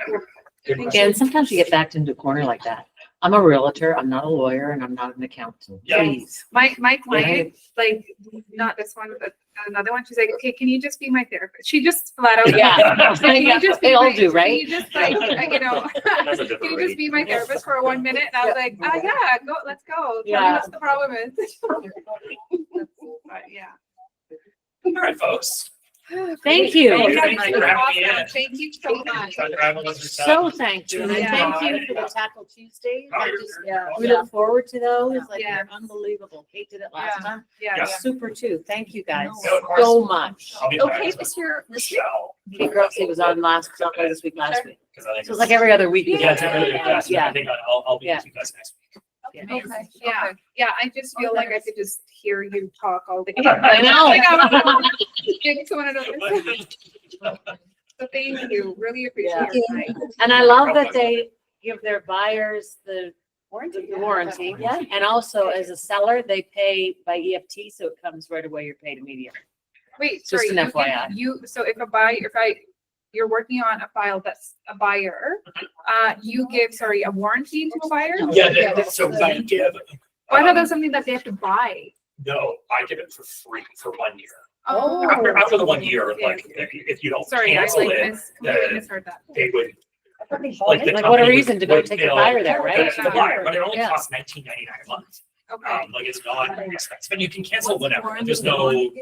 Good Thank question. And sometimes you get backed into a corner like that. I'm a realtor, I'm not a lawyer, and I'm not an accountant. Yeah. Please. My client, like, not this one, but another one, she's like, okay, can you just be my therapist? She just flat out. Yeah, Can you just be they all my- do, Can right? you just like, you know, That's a different can you just be my therapist for 1 minute? And I was like, yeah, go, let's go. Tell me Yeah. what the problem is. But yeah. All right, folks. Thank you. Thank you. Thank Thank you for having me in. Thank you so much. Try to have a listen to So thank you. And I Yeah. thank you for the Tackle Tuesdays. Oh, I you're- just, you're we welcome. look forward to those. Like, Yeah. they're unbelievable. Kate did it last Yeah. time. Yeah, Yeah. yeah. Super too. Thank you guys No, of course. so much. I'll be back Okay, with Mr. Michelle, Kate Grossi was on last week, last week. because I think. So it's like every other week. Yeah, it's every, yeah, Yeah. I think I'll be with you guys next week. Yeah. Okay, yeah, yeah, I just feel like I could just hear you talk all day. I know. Getting to one another. So thank you, really appreciate Yeah. your time. And I love that they give their buyers the warranty. Yeah. And also as a seller, they pay by EFT, so it comes right away. You're paid immediately. Wait, Just sorry, an you FYI. can, so you're working on a file that's a buyer, you give, sorry, a warranty to a buyer? Yeah, so we give. Oh, I thought that was something that they have to buy. No, I give it for free for 1 year. Oh. After the 1 year, Yeah. like, if you don't Sorry, I cancel like it, completely misheard that. they would. Like, the what a company reason to go would take the bill buyer there, right? The buyer, but it only Yeah. costs $19.99 a month. Okay, Like it's not expensive, and you can cancel whenever. There's no, we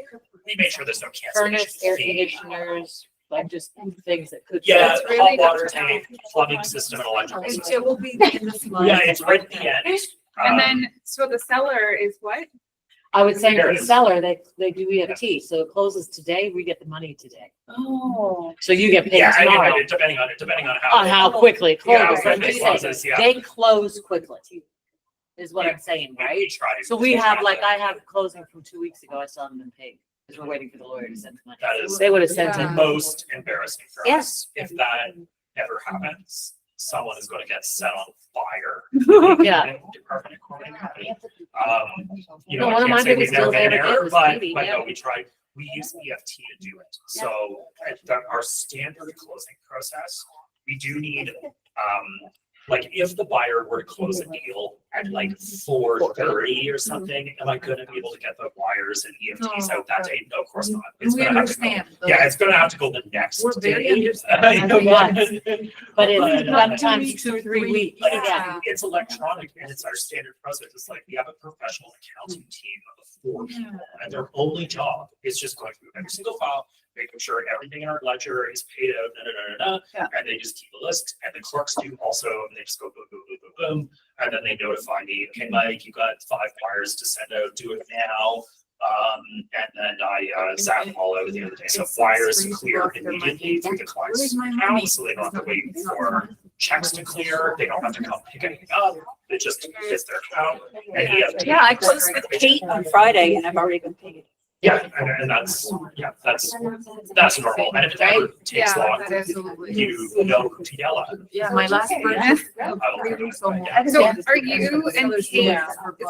make sure there's no cancellation Furnace, air fee. conditioners, like just things that could. Yeah, That's really hot water good to know. tank, plumbing system, and electrical system. It will be in this month. Yeah, it's right at the end. and then, so the seller is what? I would say There for it the is. seller, they do EFT, so it closes today, we get the money today. Oh. So you get paid Yeah, tomorrow depending on on how quickly it Yeah, closes. when Like it you closes, say, yeah. they close quickly, is what Yeah. I'm saying, We right? try to- So we have, like, I have closing from 2 weeks ago, I still haven't been paid, because we're waiting for the lawyer to send the money. That is They would have sent the it. most embarrassing for us. Yes. If that ever happens, someone is going to get set on fire. Yeah. Department of Corman Company. You No, know, one I of my can't say we've biggest never deals I been ever did there, was but, TV, but yeah. no, we tried, we use EFT to do it. So our standard closing process, we do need, like if the buyer were to close a deal at like 4:30 or something, am I gonna be able to get the wires and EFTs out that day? No, of course not. It's We gonna have to go. understand. Yeah, it's gonna have to go the next We're very day. understanding. You know, Yes. But it's But- sometimes 2-3 weeks, But yeah. it's electronic and it's our standard process. It's like we have a professional accounting team of 4 people and their only job is just going through every single file, making sure everything in our ledger is paid out, and they just keep a list. And the clerks do also, and they just go boom, boom, boom, boom, boom. And then they notify me, okay, Mike, you got 5 wires to send out, do it now. And then I zap them all out at the end of the day. So wires clear immediately through the client's account, so they don't have to wait for checks to clear. They don't have to come pick anything up. It just hits their account. And EFT. Yeah, I closed with Kate on Friday and I've already been paid. Yeah, and that's normal. And if it ever takes Yeah, long, that is absolutely. you know who to yell at. Yeah, my last Yes. purchase. Yeah. So are you and Kate, is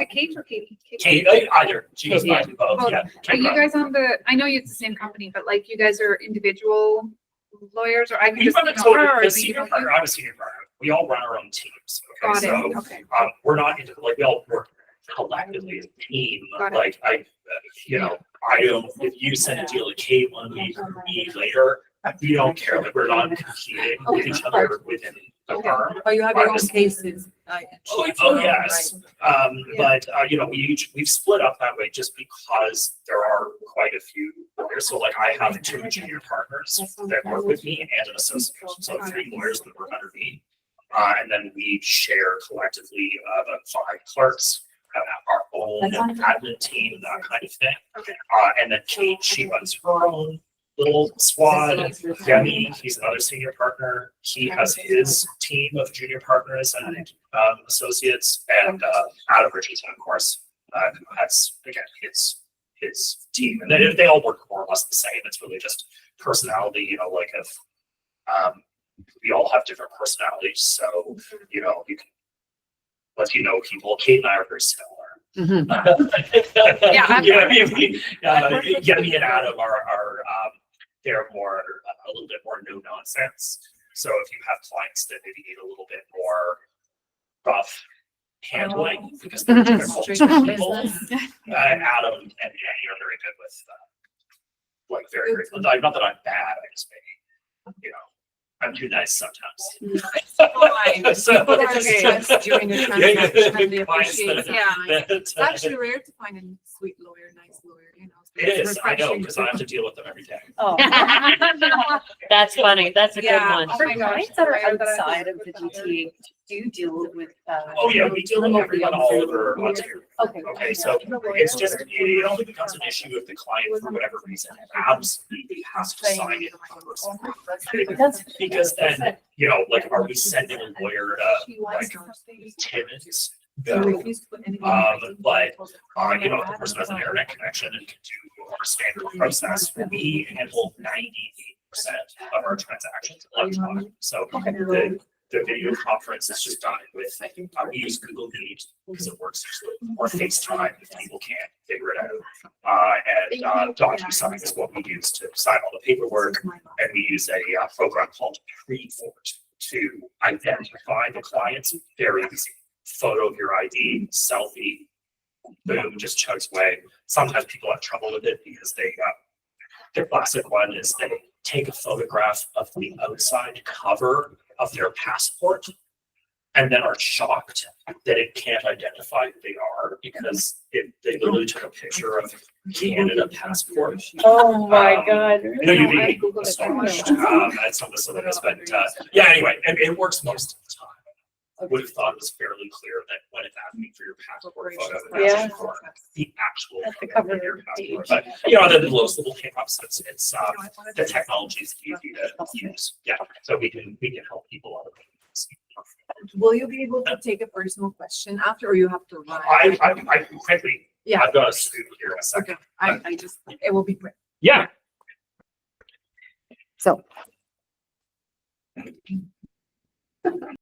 it Kate or Katie? Kate, either, she goes by both, Both. yeah. Are Kate you Brown. guys on the, I know it's the same company, but like you guys are individual lawyers, or I can We just run a know total, her, or the do you senior know partner, I'm a senior partner. We all run our own teams. Okay, Got so it, okay. we're not into, like, we all work collectively as a team. Got it. Like, I don't, if you send a deal to Kate one week or me later, we don't care. Like, we're not competing with each other within the firm. Oh, you have your own cases. Oh, yes. But, we've split up that way just because there are quite a few lawyers. So like I have 2 junior partners that work with me and an associate, so 3 lawyers that work under me. And then we share collectively, about 5 clerks, have our own admin team, that kind of thing. Okay. And then Kate, she runs her own little squad. Yemi, he's another senior partner. He has his team of junior partners and associates, and Adam Richardson, of course, who has again his team, and they all work more or less the same. It's really just personality, like if we all have different personalities, so you can let people. Kate and I are very similar. Yeah. Yemi and Adam are they're more a little bit more no nonsense. So if you have clients that maybe need a little bit more rough handling because they're difficult people, Adam and Annie are very good with very not that I'm bad, I just maybe I'm too nice sometimes. So, During the transaction, and they clients appreciate it. Yeah. It's actually rare to find a sweet lawyer, nice lawyer, It is, I know, because I have to deal with them every day. Oh. That's funny. That's a good Yeah. one. Oh For my gosh. clients that are Right, that I- outside of the GTA, do you deal with? Oh, yeah, we deal with everyone all over Ontario. Okay. Okay, so it's just, it only becomes an issue if the client, for whatever reason, absolutely has to sign it in person. Because then, are we sending a lawyer to Timmins? No. But, if the person has an internet connection and can do our standard process, we handle 98% of our transactions electronically. So the video conference is just done with, we use Google Meet because it works, or FaceTime if people can't figure it out. And DocuSign is what we use to sign all the paperwork. And we use a program called Prefort to identify the clients. Very easy. Photo of your ID, selfie, boom, just chugs away. Sometimes people have trouble with it because their classic one is they take a photograph of the outside cover of their passport and then are shocked that it can't identify who they are because they literally took a picture of Canada passport. Oh my God. You'd be astonished at some of the silliness, but anyway, it works most of the time. I would have thought it was fairly clear that when it's asking for your passport photo, it's asking for the actual cover of your passport. But then the little hiccups, it's the technology is easy to use. Yeah, so we can help people out of it. Will you be able to take a personal question after, or you have to run? I frankly, Yeah. I've got a scoop here in a second. Okay, I just, it will be quick. Yeah. So